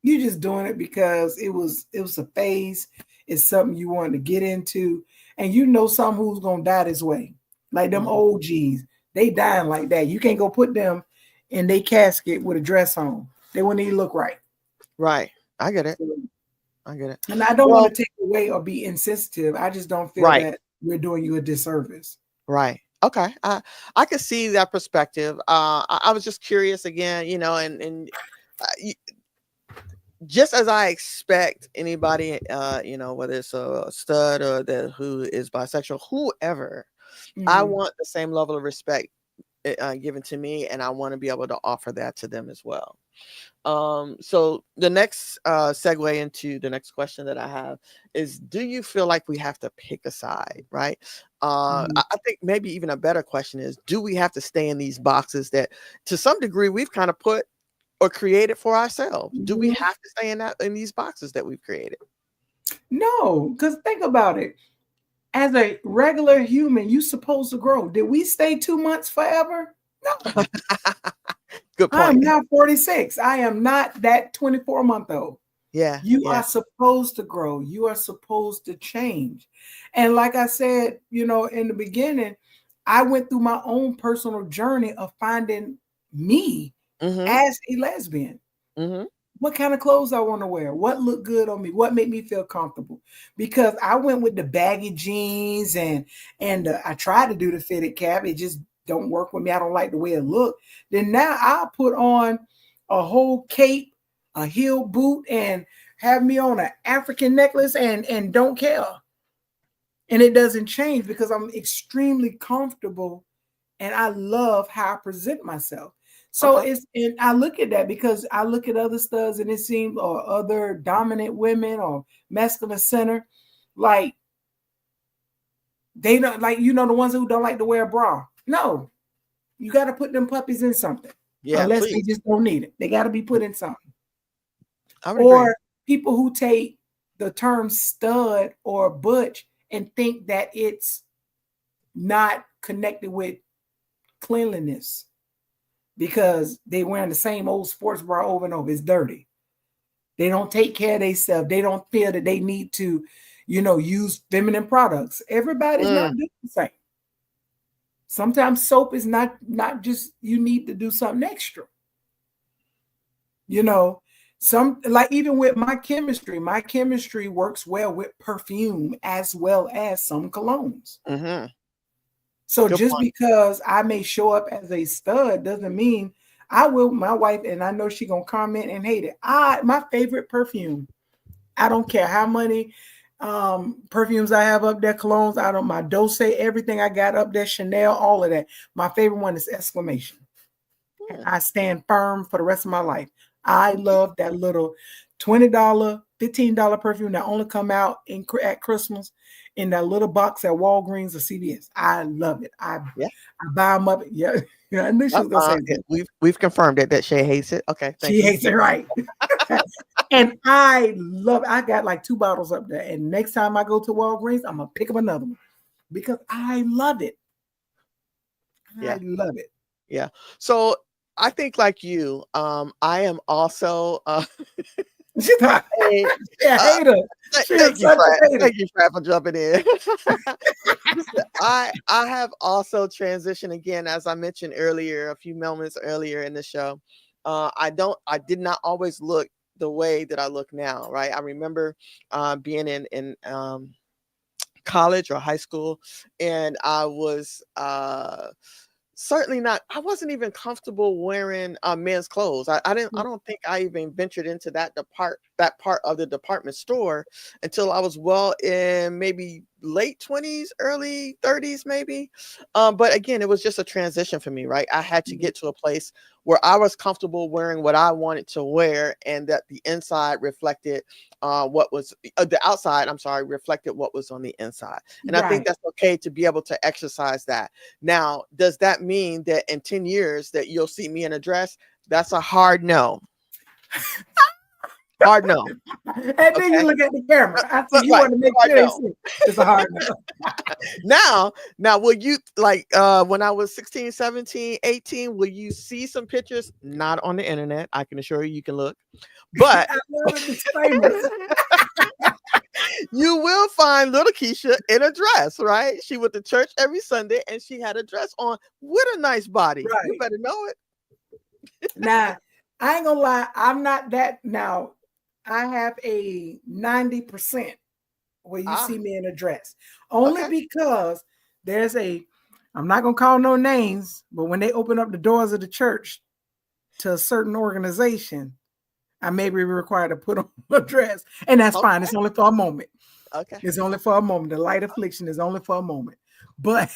You're just doing it because it was a phase. It's something you wanted to get into, and some who's gonna die this way, like them OGs. They dying like that. You can't go put them in their casket with a dress on. They wouldn't even look right. Right. I get it. And I don't want to take away or be insensitive. I just don't feel that we're doing you a disservice. Right. Okay. I could see that perspective. I was just curious again, and just as I expect anybody, whether it's a stud or who is bisexual, whoever, I want the same level of respect given to me, and I want to be able to offer that to them as well. So the next segue into the next question that I have is, do you feel like we have to pick a side, right? I think maybe even a better question is, do we have to stay in these boxes that to some degree we've kind of put or created for ourselves? Do we have to stay in these boxes that we've created? No, because think about it. As a regular human, you're supposed to grow. Did we stay 2 months forever? No. Good point. I am now 46. I am not that 24-month-old. Yeah. You are supposed to grow. You are supposed to change. And like I said, in the beginning, I went through my own personal journey of finding me as a lesbian. What kind of clothes I want to wear, what looked good on me, what made me feel comfortable. Because I went with the baggy jeans and I tried to do the fitted cap. It just don't work with me. I don't like the way it looked. Then now I'll put on a whole cape, a heel boot, and have me on an African necklace and don't care. And it doesn't change because I'm extremely comfortable and I love how I present myself. So and I look at that because I look at other studs and it seems, or other dominant women or masculine center, like they don't like, the ones who don't like to wear a bra. No, you got to put them puppies in something. Yeah, unless they just don't need it. They got to be put in something. Or agree. People who take the term stud or butch and think that it's not connected with cleanliness because they wearing the same old sports bra over and over. It's dirty. They don't take care of themselves. They don't feel that they need to, use feminine products. Everybody's not doing the same. Sometimes soap is not just you need to do something extra. Some like even with my chemistry works well with perfume as well as some colognes. Mm-hmm. So good just point. Because I may show up as a stud doesn't mean I will. My wife, and I know she's gonna comment and hate it. My favorite perfume. I don't care how many perfumes I have up there, colognes. My Dose, everything I got up there, Chanel, all of that. My favorite one is Exclamation. And I stand firm for the rest of my life. I love that little $20, $15 perfume that only come out at Christmas in that little box at Walgreens or CVS. I love it. I buy them up. Yeah, I knew she was gonna say that. We've confirmed it that Shay hates it. Okay, she hates it, right? And I love it. I got like 2 bottles up there. And next time I go to Walgreens, I'm gonna pick up another one because I love it. I love it. Yeah. So I think like you, I am also she's not a hater. Thank you, Fred, for jumping in. I have also transitioned again, as I mentioned earlier, a few moments earlier in the show. I did not always look the way that I look now, right? I remember being in college or high school, and I was certainly not. I wasn't even comfortable wearing men's clothes. I don't think I even ventured into that part of the department store until I was well in maybe late 20s, early 30s, maybe. But again, it was just a transition for me, right? I had to get to a place where I was comfortable wearing what I wanted to wear, and that the inside reflected what was the outside. I'm sorry, reflected what was on the inside. And I think that's okay to be able to exercise that. Now, does that mean that in 10 years that you'll see me in a dress? That's a hard no. Hard no. And then you look at the camera. I said, you want to make sure no. It's a hard no. Now, will you, like, when I was 16, 17, 18, will you see some pictures? Not on the internet. I can assure you can look. But you will find little Keisha in a dress, right? She went to church every Sunday, and she had a dress on with a nice body. Right. You better know it. Now, I ain't gonna lie. I'm not that now. I have a 90% where you see me in a dress. Only because there's I'm not going to call no names, but when they open up the doors of the church to a certain organization, I may be required to put on a dress. And that's fine. It's only for a moment. Okay. It's only for a moment. The light affliction is only for a moment. But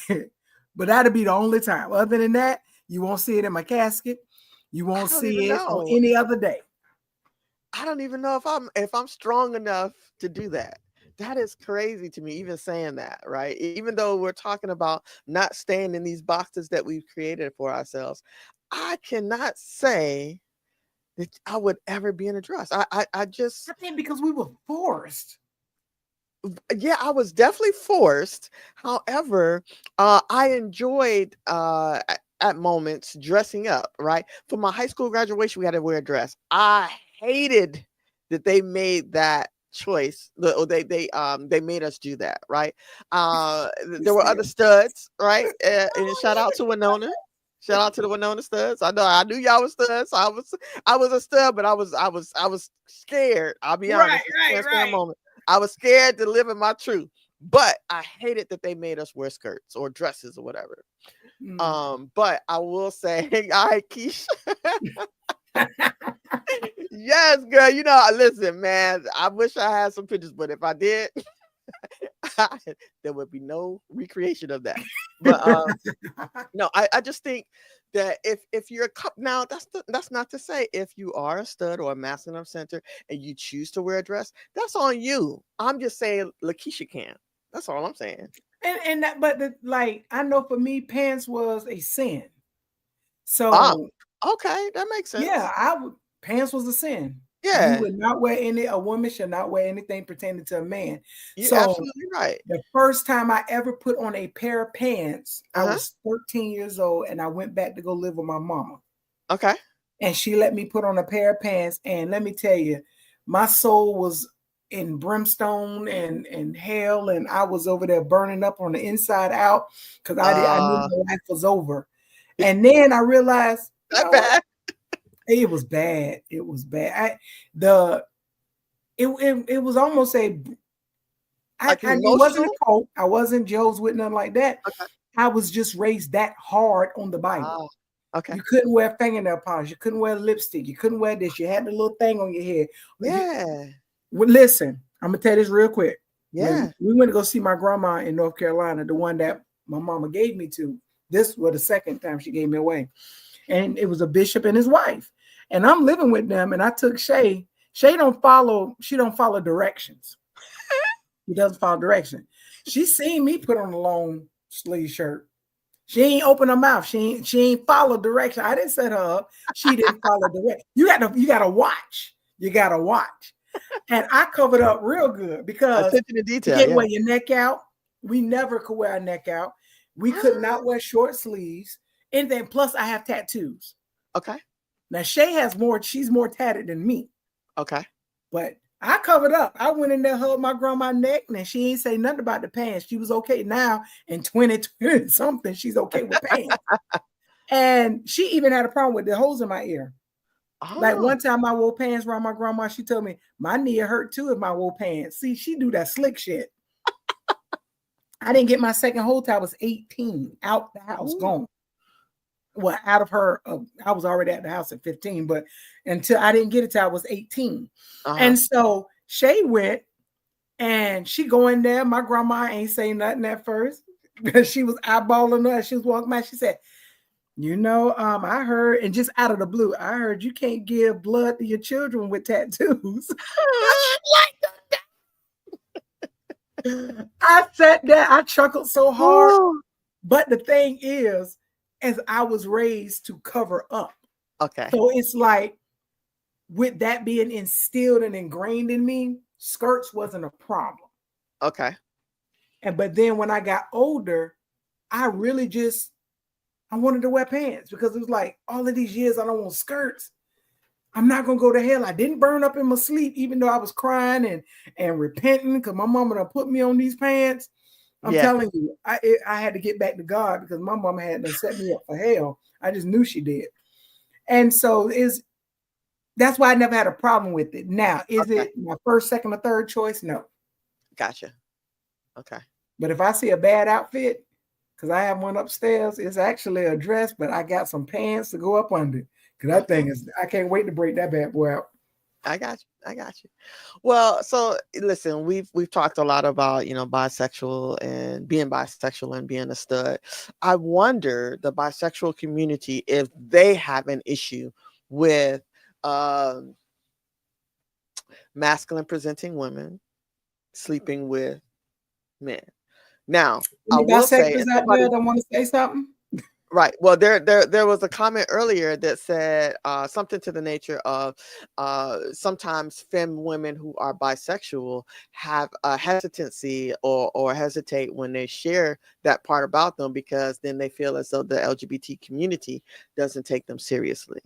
that'll be the only time. Other than that, you won't see it in my casket. You won't see it on any other day. I don't even know if I'm strong enough to do that. That is crazy to me, even saying that, right? Even though we're talking about not staying in these boxes that we've created for ourselves, I cannot say that I would ever be in a dress. I think because we were forced. Yeah, I was definitely forced. However, I enjoyed at moments dressing up, right? For my high school graduation, we had to wear a dress. I hated that they made that choice. They made us do that, right? There were other studs, right? And shout out to Winona. Shout out to the Winona studs. I knew y'all was studs. So I was a stud, but I was scared. I'll be honest. Right. Moment. I was scared to live in my truth. But I hated that they made us wear skirts or dresses or whatever. But I will say, all right, Keisha. Yes, girl. Listen, man, I wish I had some pictures, but if I did, there would be no recreation of that. But no, I just think that if you're now, that's not to say if you are a stud or a masculine center and you choose to wear a dress, that's on you. I'm just saying Lakeisha can. That's all I'm saying. And I know for me, pants was a sin. So okay, that makes sense. Yeah, pants was a sin. Yeah. You would not wear a woman should not wear anything pertaining to a man. You're absolutely right. The first time I ever put on a pair of pants, I was 13 years old, and I went back to go live with my mama. Okay. And she let me put on a pair of pants. And let me tell you, my soul was in brimstone and hell. And I was over there burning up on the inside out because I knew my life was over. And then I realized it was bad. It was bad. It was almost it wasn't a cult. I wasn't Joe's with nothing like that. Okay. I was just raised that hard on the Bible. Okay. You couldn't wear fingernail polish. You couldn't wear lipstick. You couldn't wear this. You had the little thing on your head. Yeah. Well, listen, I'm gonna tell you this real quick. Yeah. When we went to go see my grandma in North Carolina, the one that my mama gave me to. This was the second time she gave me away. And it was a bishop and his wife. And I'm living with them. And I took Shay. She don't follow directions. She doesn't follow direction. She seen me put on a long sleeve shirt. She ain't open her mouth. She ain't follow direction. I didn't set her up. She didn't follow direction. You gotta watch. You gotta watch. And I covered up real good because attention to detail. You can't wear your neck out. We never could wear our neck out. We could not wear short sleeves. Anything. Plus, I have tattoos. Okay. Now Shay has more. She's more tatted than me. Okay. But I covered up. I went in there, hugged my grandma's neck, and she ain't say nothing about the pants. She was okay now in 2020 something. She's okay with pants. And she even had a problem with the holes in my ear. Like one time I wore pants around my grandma. She told me my knee hurt too if I wore pants. See, she do that slick shit. I didn't get my second hole till I was 18, out the house, gone. Well, out of her, I was already at the house at 15, but until I didn't get it till I was 18. And so Shay went and she go in there. My grandma ain't saying nothing at first because she was eyeballing her. She was walking by. She said, I heard, and just out of the blue, I heard you can't give blood to your children with tattoos. I sat there, I chuckled so hard. But the thing is, as I was raised to cover up. Okay. So it's like, with that being instilled and ingrained in me, skirts wasn't a problem. Okay. But then when I got older, I wanted to wear pants because it was like, all of these years I don't want skirts. I'm not going to go to hell. I didn't burn up in my sleep, even though I was crying and repenting because my mama done put me on these pants. I'm telling you, I had to get back to God because my mama had to set me up for hell. I just knew she did. And so that's why I never had a problem with it. Now, is it my first, second, or third choice? No. Gotcha. Okay. But if I see a bad outfit, because I have one upstairs, it's actually a dress, but I got some pants to go up under. Because that thing I can't wait to break that bad boy out. I got you. Well, so listen, we've talked a lot about, bisexual and being a stud. I wonder the bisexual community if they have an issue with masculine presenting women sleeping with men. Now, I will say, out there that want to say something. Right. Well, there was a comment earlier that said something to the nature of sometimes femme women who are bisexual have a hesitancy or hesitate when they share that part about them because then they feel as though the LGBT community doesn't take them seriously.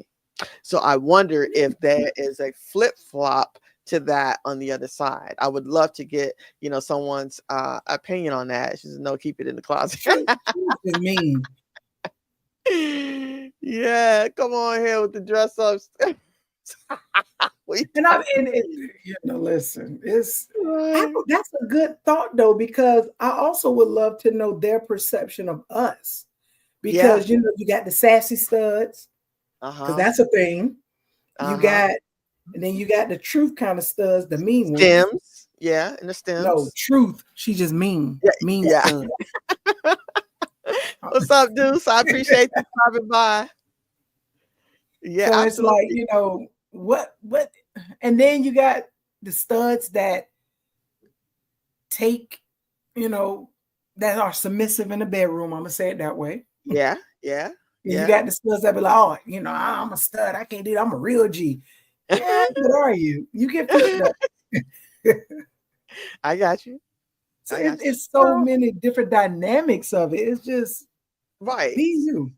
So I wonder if there is a flip-flop to that on the other side. I would love to get, someone's opinion on that. She says, no, keep it in the closet. Mean. Yeah, come on here with the dress ups. Listen, that's a good thought though, because I also would love to know their perception of us, because you got the sassy studs, because that's a thing. You got, and then you got the truth kind of studs, the mean stems. Ones. Yeah, and the stems. No, truth. She just mean. Mean. Yeah. What's up, Deuce? I appreciate you stopping by. Yeah, so absolutely. It's like, what, and then you got the studs that take, that are submissive in the bedroom. I'm gonna say it that way. Yeah. You got the studs that be like, I'm a stud. I can't do that. I'm a real G. Yeah, what are you? You get pushed back. I got you. So it's so many different dynamics of it. It's just right. Be you.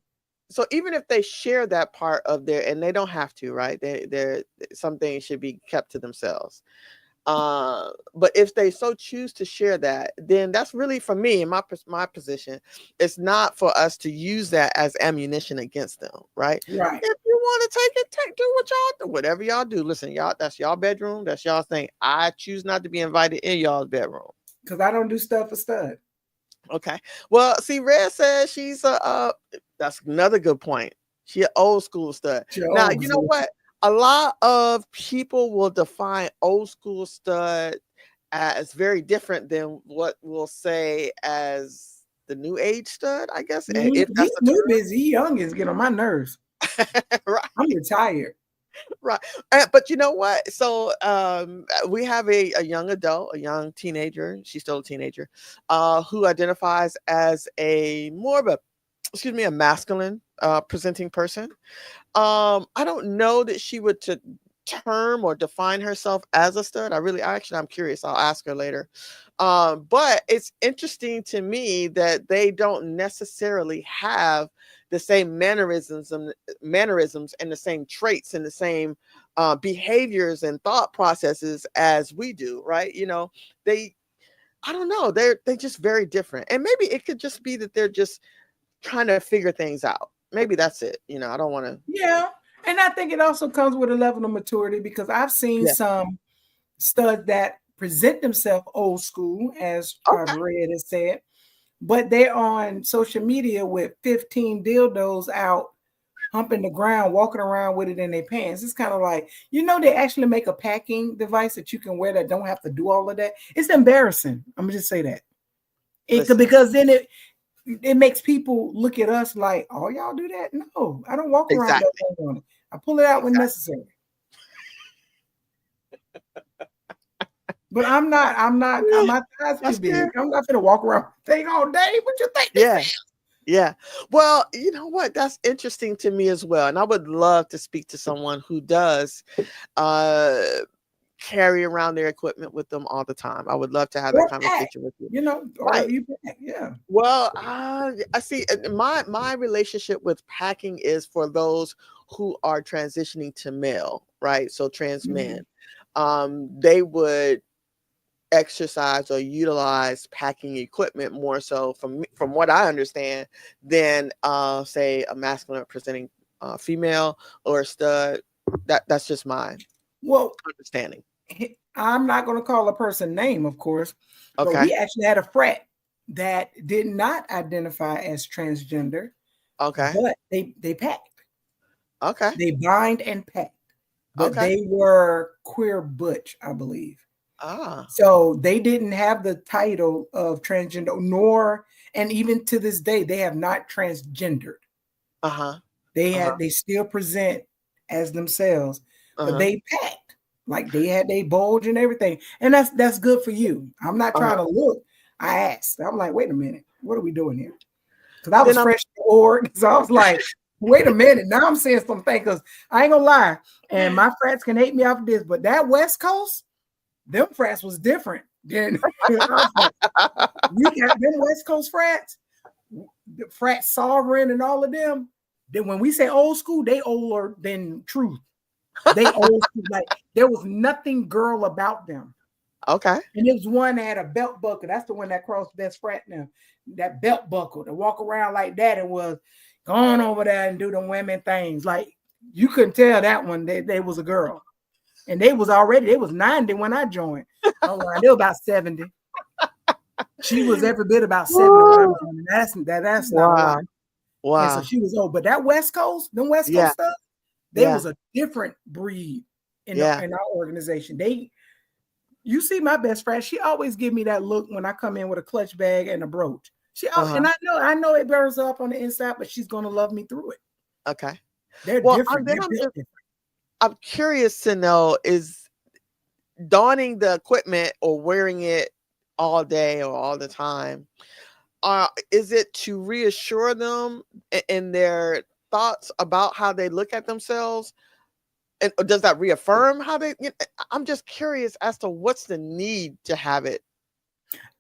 So even if they share that part of their, and they don't have to, right? They're some things should be kept to themselves. But if they so choose to share that, then that's really, for me, in my position, it's not for us to use that as ammunition against them, right? Right. If you want to take it, do what y'all do, whatever y'all do. Listen, y'all, that's y'all bedroom, that's y'all thing. I choose not to be invited in y'all's bedroom because I don't do stuff for stud. Okay. Well, see, Red says she's that's another good point. She an old school stud. Now, you know what? A lot of people will define old school stud as very different than what we'll say as the new age stud, I guess. If that's He's new busy, young is getting on my nerves. Right. I'm retired. Right. But you know what? So we have a young adult, a young teenager. She's still a teenager, who identifies as a more of a masculine presenting person. I don't know that she would term or define herself as a stud. I'm curious. I'll ask her later. But it's interesting to me that they don't necessarily have the same mannerisms and the same traits and the same behaviors and thought processes as we do, right? You know, I don't know, they're just very different. And maybe it could just be that they're just trying to figure things out. Maybe that's it. You know, I don't want to. Yeah. And I think it also comes with a level of maturity, because I've seen some studs that present themselves old school, as Red has said, but they're on social media with 15 dildos out, humping the ground, walking around with it in their pants. It's kind of like, they actually make a packing device that you can wear that don't have to do all of that. It's embarrassing. I'm gonna just say that. Because then it makes people look at us like, oh, y'all do that? No, I don't walk around that thing on it. I pull it out when necessary. But I'm not, my thighs too big. I'm not gonna walk around the thing all day. What you think? Yeah. Well, you know what? That's interesting to me as well. And I would love to speak to someone who does carry around their equipment with them all the time. I would love to have that conversation with you. Right. Well, I see my relationship with packing is for those who are transitioning to male, right? So trans men, they would exercise or utilize packing equipment more so from what I understand than say a masculine presenting female or a stud. That's just my understanding. I'm not going to call a person name, of course. Okay. But we actually had a frat that did not identify as transgender. Okay. But they packed. Okay. They bind and packed. But they were queer butch, I believe. So they didn't have the title of transgender, and even to this day, they have not transgendered. They still present as themselves, but they packed, like they had their bulge and everything. And that's good for you. I'm not trying to look. I asked. I'm like, wait a minute, what are we doing here? Because I was fresh to org, so I was like, wait a minute. Now I'm saying something, because I ain't gonna lie. And my frats can hate me off of this, but that West Coast, them frats was different. Then we got them West Coast frats, the frat sovereign and all of them. Then when we say old school, they older than truth. They old school. Like there was nothing girl about them. Okay. And there was one that had a belt buckle. That's the one that crossed best frat now. That belt buckle to walk around like that, and was going over there and do them women things. Like you couldn't tell that one they was a girl. And they was 90 when I joined. They were about 70. She was every bit about 70 when I joined. That's not a lot. Wow. And so she was old. But that West Coast, them West Coast stuff, they was a different breed in our organization. You see my best friend, she always give me that look when I come in with a clutch bag and a brooch. And I know it burns up on the inside, but she's gonna love me through it. Okay. They're different. I'm curious to know, is donning the equipment or wearing it all day or all the time, is it to reassure them in their thoughts about how they look at themselves? And does that reaffirm how they, I'm just curious as to what's the need to have it.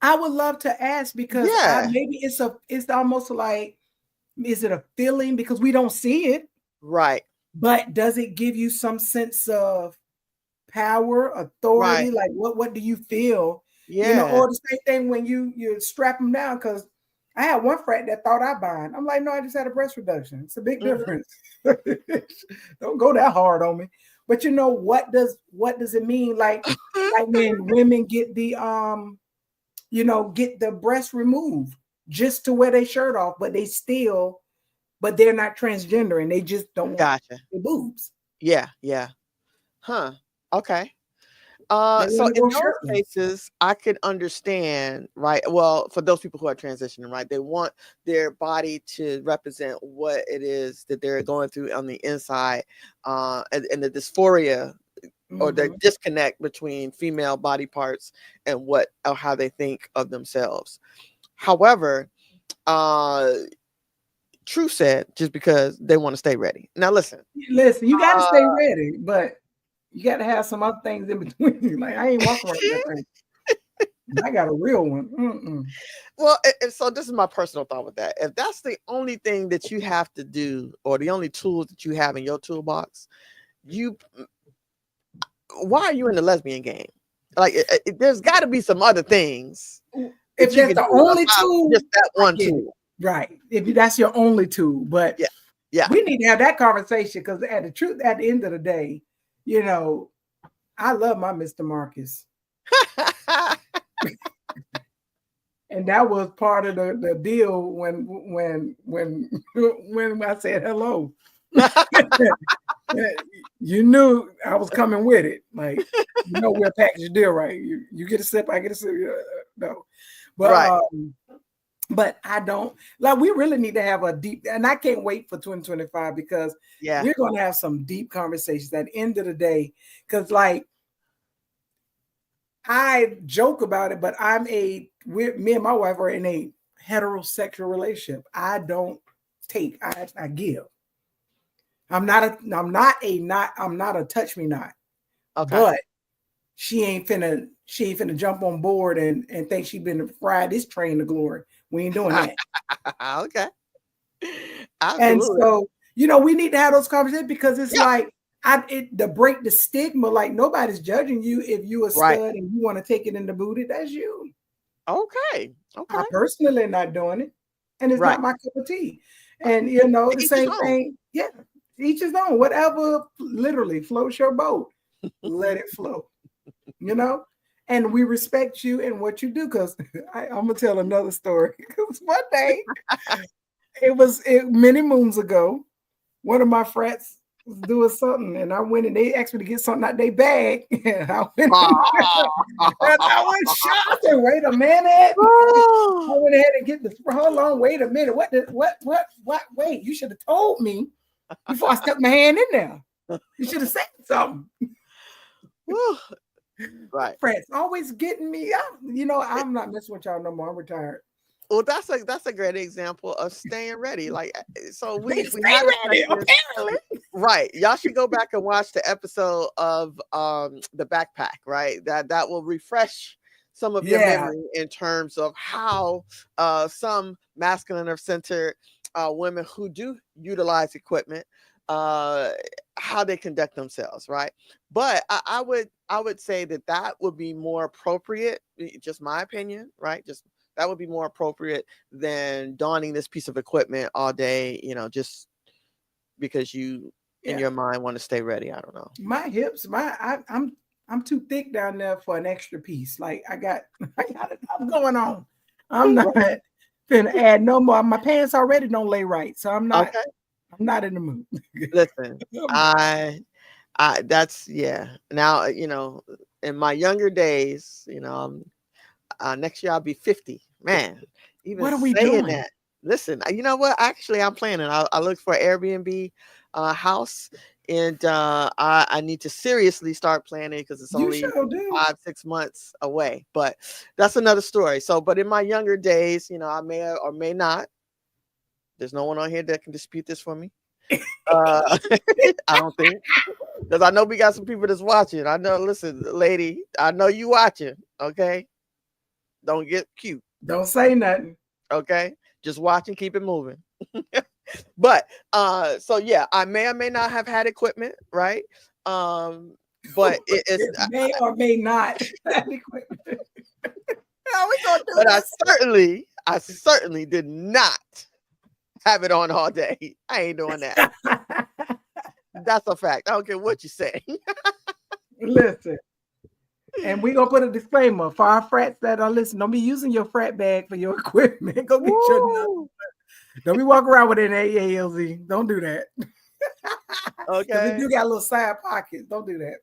I would love to ask because maybe it's almost like, is it a feeling because we don't see it? Right. But does it give you some sense of power, authority? Like what do you feel? Yeah. Or the same thing when you strap them down, because I had one frat that thought I bind. I'm like, no, I just had a breast reduction. It's a big difference. Don't go that hard on me. But what does it mean? Like when women get the get the breast removed just to wear their shirt off, but they're not transgender and they just don't want their boobs. Yeah. Huh. Okay. So in those cases, I could understand, right? Well, for those people who are transitioning, right? They want their body to represent what it is that they're going through on the inside, and the dysphoria or the disconnect between female body parts and how they think of themselves. However, True said just because they want to stay ready. Now listen, you got to stay ready, but you got to have some other things in between. Like I ain't walking around that thing. I got a real one. Well, so this is my personal thought with that. If that's the only thing that you have to do, or the only tools that you have in your toolbox, why are you in the lesbian game? Like, there's got to be some other things. If that's the only tool, just that one tool, right? If that's your only tool, but yeah, we need to have that conversation because at the end of the day, I love my Mr. Marcus. And that was part of the deal when I said hello. You knew I was coming with it. Like, we're a package deal, right? You get a sip, I get a sip. No. But right. But I don't like. We really need to have a deep, and I can't wait for 2025 because we're going to have some deep conversations at the end of the day. Because I joke about it, but me and my wife are in a heterosexual relationship. I don't take, I give. I'm not a touch me not. Okay. But she ain't finna jump on board and think she been fried this train to glory. We ain't doing that. Okay. Absolutely. And so, we need to have those conversations because it's like to break the stigma, like nobody's judging you if you a stud and you want to take it in the booty. That's you. Okay. I personally am not doing it. And it's not my cup of tea. And the same thing. Yeah. Each his own. Whatever literally floats your boat. Let it flow. And we respect you and what you do. Because I'm gonna tell another story. Because one day, it was many moons ago, one of my frats was doing something, and I went and they asked me to get something out their bag. And I went, and I was shocked. And wait a minute. I went ahead and get this. Hold on, wait a minute. What? Wait, you should have told me before I stuck my hand in there. You should have said something. Right. Friends always getting me out. I'm not messing with y'all no more. I'm retired. Well, that's a great example of staying ready. Like, so we stay ready, apparently. Right. Y'all should go back and watch the episode of the backpack, right? That will refresh some of your memory in terms of how some masculine or centered women who do utilize equipment, how they conduct themselves, right? But I would say that would be more appropriate, just my opinion, right? That would be more appropriate than donning this piece of equipment all day, just because you in your mind want to stay ready. I don't know. My hips, I'm too thick down there for an extra piece. Like I got enough going on. I'm not gonna add no more. My pants already don't lay right, so I'm not. Okay. I'm not in the mood. Listen, that's Now in my younger days, next year I'll be 50. Man, even what are we doing? That. Listen, you know what? Actually, I'm planning. I looked for an Airbnb house, and I need to seriously start planning because it's only 5-6 months away. But that's another story. So, but in my younger days, I may or may not. There's no one on here that can dispute this for me. I don't think. Because I know we got some people that's watching. I know, listen, lady, I know you watching. Okay. Don't get cute. Don't say nothing. Okay. Just watch and keep it moving. But so yeah, I may or may not have had equipment, right? But it may or may not have equipment. How we gonna do but this? I certainly did not have it on all day. I ain't doing that. That's a fact. I don't care what you say. Listen. And we're gonna put a disclaimer for our frats that are listening. Don't be using your frat bag for your equipment. Go get your don't be walking around with an AALZ. Don't do that. Okay. If you got little side pockets, don't do that.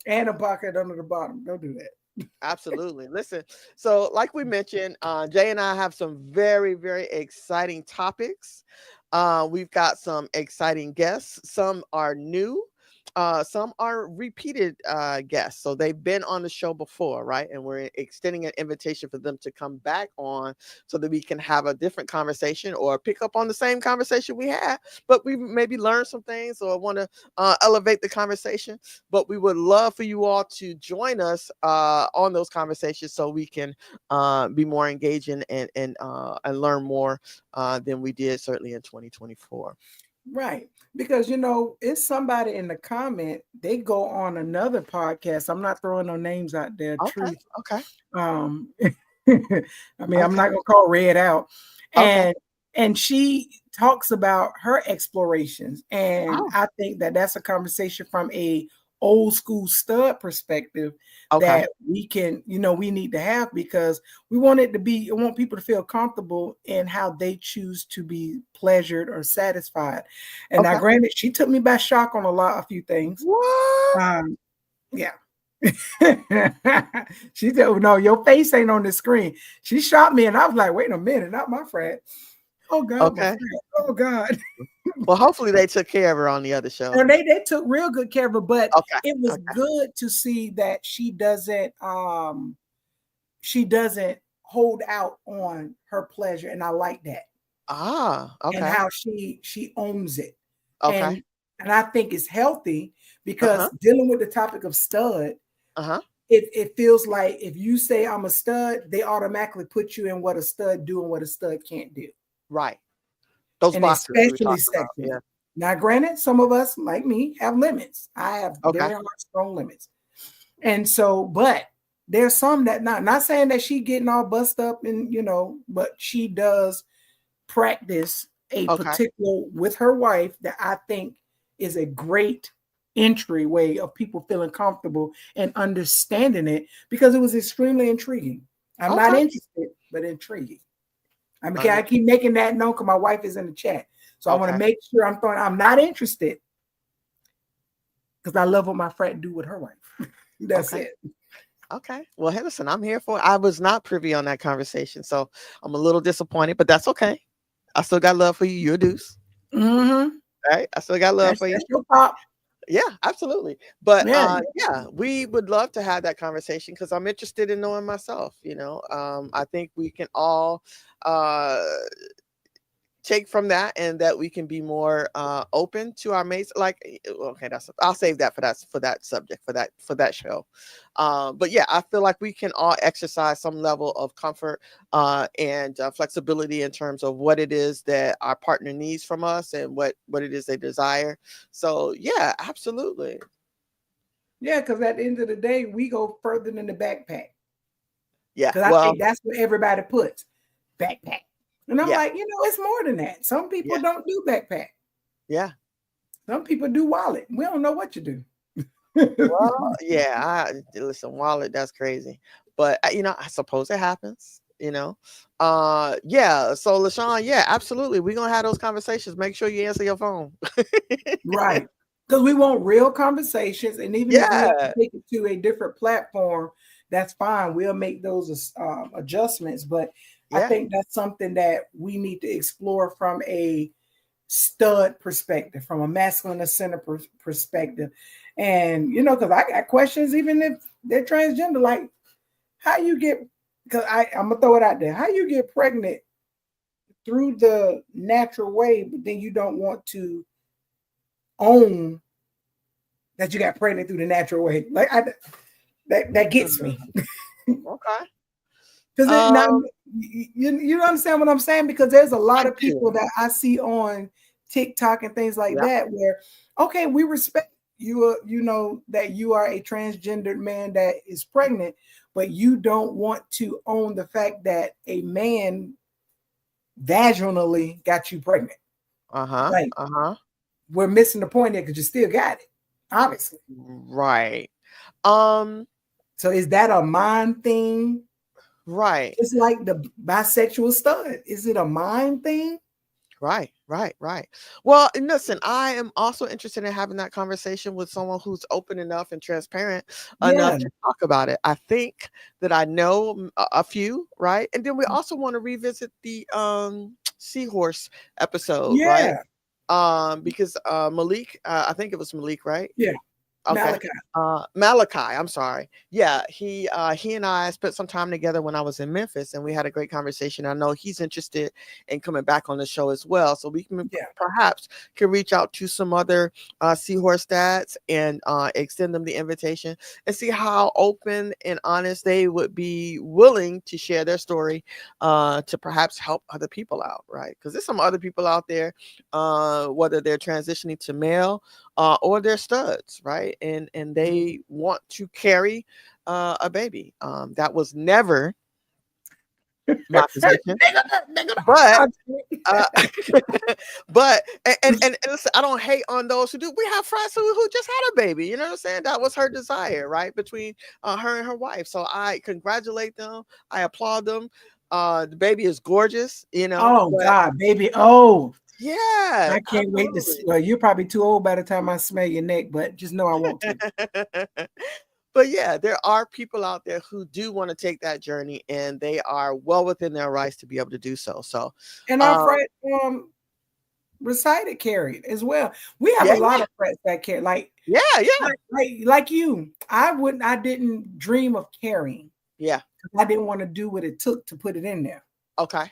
And a pocket under the bottom. Don't do that. Absolutely. Listen, so like we mentioned, Jay and I have some very, very exciting topics. We've got some exciting guests. Some are new. Some are repeated guests. So they've been on the show before, right? And we're extending an invitation for them to come back on so that we can have a different conversation or pick up on the same conversation we had, but we maybe learn some things or want to elevate the conversation. But we would love for you all to join us on those conversations so we can be more engaging and learn more than we did certainly in 2024. Right. Because, you know, it's somebody in the comment, they go on another podcast. I'm not throwing no names out there. Okay. Okay. I mean, I'm not going to call Red out. And she talks about her explorations. And I think that that's a conversation from a old school stud perspective that we can, you know, we need to have, because we want it to be, I want people to feel comfortable in how they choose to be pleasured or satisfied. And now, granted, she took me by shock on a few things. What? Yeah. She said, oh, no, your face ain't on the screen. She shot me and I was like, wait a minute, not my friend. Oh God. Okay. Oh God. Well, hopefully they took care of her on the other show. And they took real good care of her, but it was good to see that she doesn't hold out on her pleasure, and I like that. And how she owns it. And I think it's healthy because dealing with the topic of stud, it feels like if you say I'm a stud, they automatically put you in what a stud do and what a stud can't do. Right. Those and boxes especially sexually. Yeah. Now, granted, some of us, like me, have limits. I have very hard, strong limits. And so, but there's some that not saying that she getting all bust up and, you know, but she does practice a particular with her wife that I think is a great entryway of people feeling comfortable and understanding it, because it was extremely intriguing. I'm not interested, but intriguing. I mean, I keep making that known because my wife is in the chat. So I want to make sure I'm not interested, because I love what my friend do with her wife. That's it. Okay. Well, hey, listen, I'm here for it. I was not privy on that conversation, so I'm a little disappointed, but that's okay. I still got love for you. You're a deuce. Right? I still got love for you. Your pop. Yeah, absolutely. But we would love to have that conversation because I'm interested in knowing myself. You know, I think we can all take from that, and that we can be more open to our mates. Like, okay, I'll save that for that subject, for that show. But yeah, I feel like we can all exercise some level of comfort and flexibility in terms of what it is that our partner needs from us and what it is they desire. So yeah, absolutely. Yeah, because at the end of the day, we go further than the backpack. Yeah, because I think that's what everybody puts, backpack. And I'm like, you know, it's more than that. Some people don't do backpack. Yeah. Some people do wallet. We don't know what you do. Well, yeah, listen, wallet, that's crazy. But, you know, I suppose it happens, you know. Yeah, so LaShawn, yeah, absolutely. We're going to have those conversations. Make sure you answer your phone. Right. Because we want real conversations. And even if we have to take it to a different platform, that's fine. We'll make those adjustments. But I think that's something that we need to explore from a stud perspective, from a masculine center perspective. And, you know, because I got questions, even if they're transgender, like how you get, because I'm going to throw it out there, how you get pregnant through the natural way, but then you don't want to own that you got pregnant through the natural way. Like that gets me. Okay. Because you understand what I'm saying? Because there's a lot of people that I see on TikTok and things like that where, okay, we respect you, you know, that you are a transgendered man that is pregnant, but you don't want to own the fact that a man vaginally got you pregnant. Like, we're missing the point there because you still got it, obviously. Right. So is that a mind thing? Right. It's like the bisexual stud. Is it a mind thing? Right. Well, and listen, I am also interested in having that conversation with someone who's open enough and transparent enough to talk about it. I think that I know a few, right? And then we also want to revisit the seahorse episode, right? Because Malik, I think it was Malik, right? Yeah. Okay. Malachi, I'm sorry. Yeah, he and I spent some time together when I was in Memphis, and we had a great conversation. I know he's interested in coming back on the show as well, so we can perhaps reach out to some other seahorse dads and extend them the invitation and see how open and honest they would be willing to share their story to perhaps help other people out, right? Because there's some other people out there, whether they're transitioning to male or they're studs, right? And they want to carry a baby. That was never my position. But and listen, I don't hate on those who do. We have friends who just had a baby. You know what I'm saying? That was her desire, right? Between her and her wife. So I congratulate them. I applaud them. The baby is gorgeous. You know. Oh God, baby. Oh. Yeah, I can't wait to see. Well, you're probably too old by the time I smell your neck, but just know I want to. But yeah, there are people out there who do want to take that journey, and they are well within their rights to be able to do so. So, and our friend recited carried as well. We have a lot of friends that carry, like like you. I didn't dream of carrying. Yeah, I didn't want to do what it took to put it in there. Okay,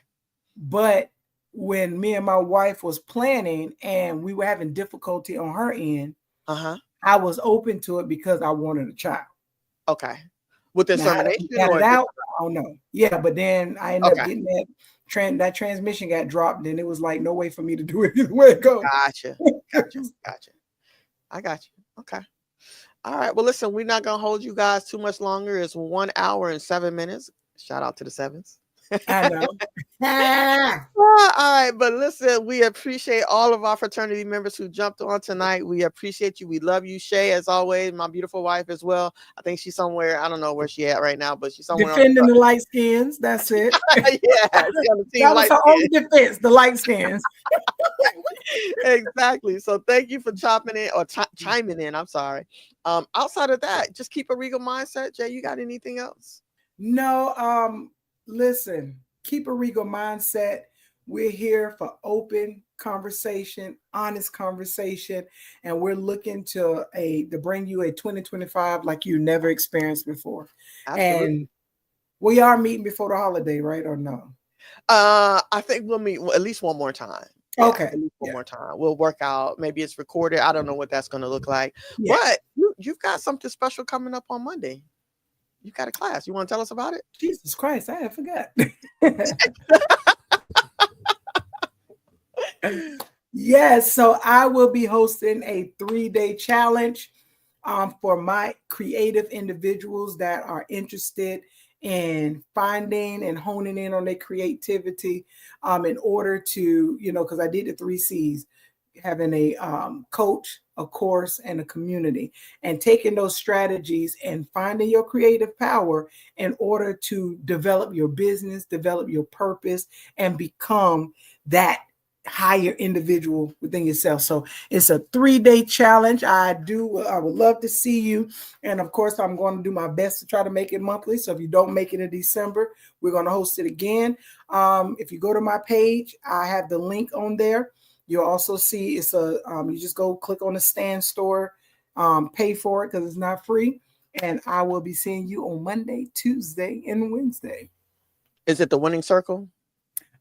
but when me and my wife was planning and we were having difficulty on her end, I was open to it because I wanted a child. Okay. With insemination? I don't know. Yeah, but then I ended up getting that transmission got dropped, and it was like no way for me to do it either way it goes. Gotcha. I got you. Okay. All right. Well, listen, we're not gonna hold you guys too much longer. It's 1 hour and 7 minutes. Shout out to the sevens. I know. All right, but listen, we appreciate all of our fraternity members who jumped on tonight. We appreciate you. We love you, Shay, as always. My beautiful wife as well. I think she's somewhere. I don't know where she at right now, but she's somewhere defending the light skins. That's it. That was her only defense. The light skins. Exactly. So thank you for chiming in. I'm sorry. Outside of that, just keep a regal mindset. Jay, you got anything else? No. Listen, keep a regal mindset. We're here for open conversation, honest conversation, and we're looking to bring you a 2025 like you never experienced before. Absolutely. And we are meeting before the holiday, right, or no? I think we'll meet at least one more time. Okay. At least one more time. We'll work out. Maybe it's recorded. I don't know what that's going to look like. But you've got something special coming up on Monday. You got a class. You want to tell us about it? Jesus Christ, I forgot. Yes, so I will be hosting a 3-day challenge for my creative individuals that are interested in finding and honing in on their creativity in order to, because I did the 3 C's, having a coach, a course, and a community, and taking those strategies and finding your creative power in order to develop your business, develop your purpose, and become that higher individual within yourself. So it's a 3-day challenge. I would love to see you. And of course, I'm going to do my best to try to make it monthly. So if you don't make it in December, we're going to host it again. If you go to my page, I have the link on there. You'll also see it's you just go click on the Stand Store, pay for it because it's not free. And I will be seeing you on Monday, Tuesday, and Wednesday. Is it the Winning Circle?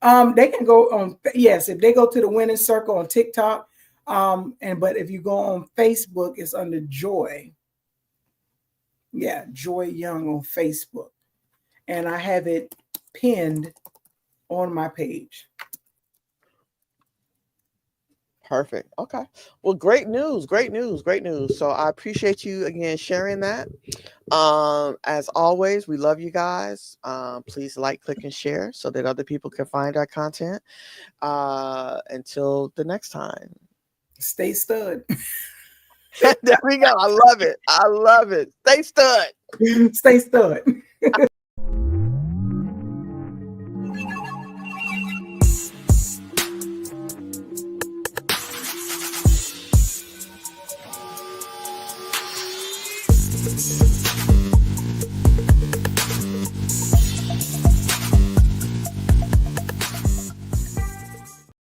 They can go on, yes, if they go to the Winning Circle on TikTok, But if you go on Facebook, it's under Joy. Yeah, Joy Young on Facebook. And I have it pinned on my page. Perfect. Okay. Well, great news. So I appreciate you again sharing that. As always, we love you guys. Please like, click, and share so that other people can find our content. Until the next time. Stay stud. There we go. I love it. Stay stud. Stay stud.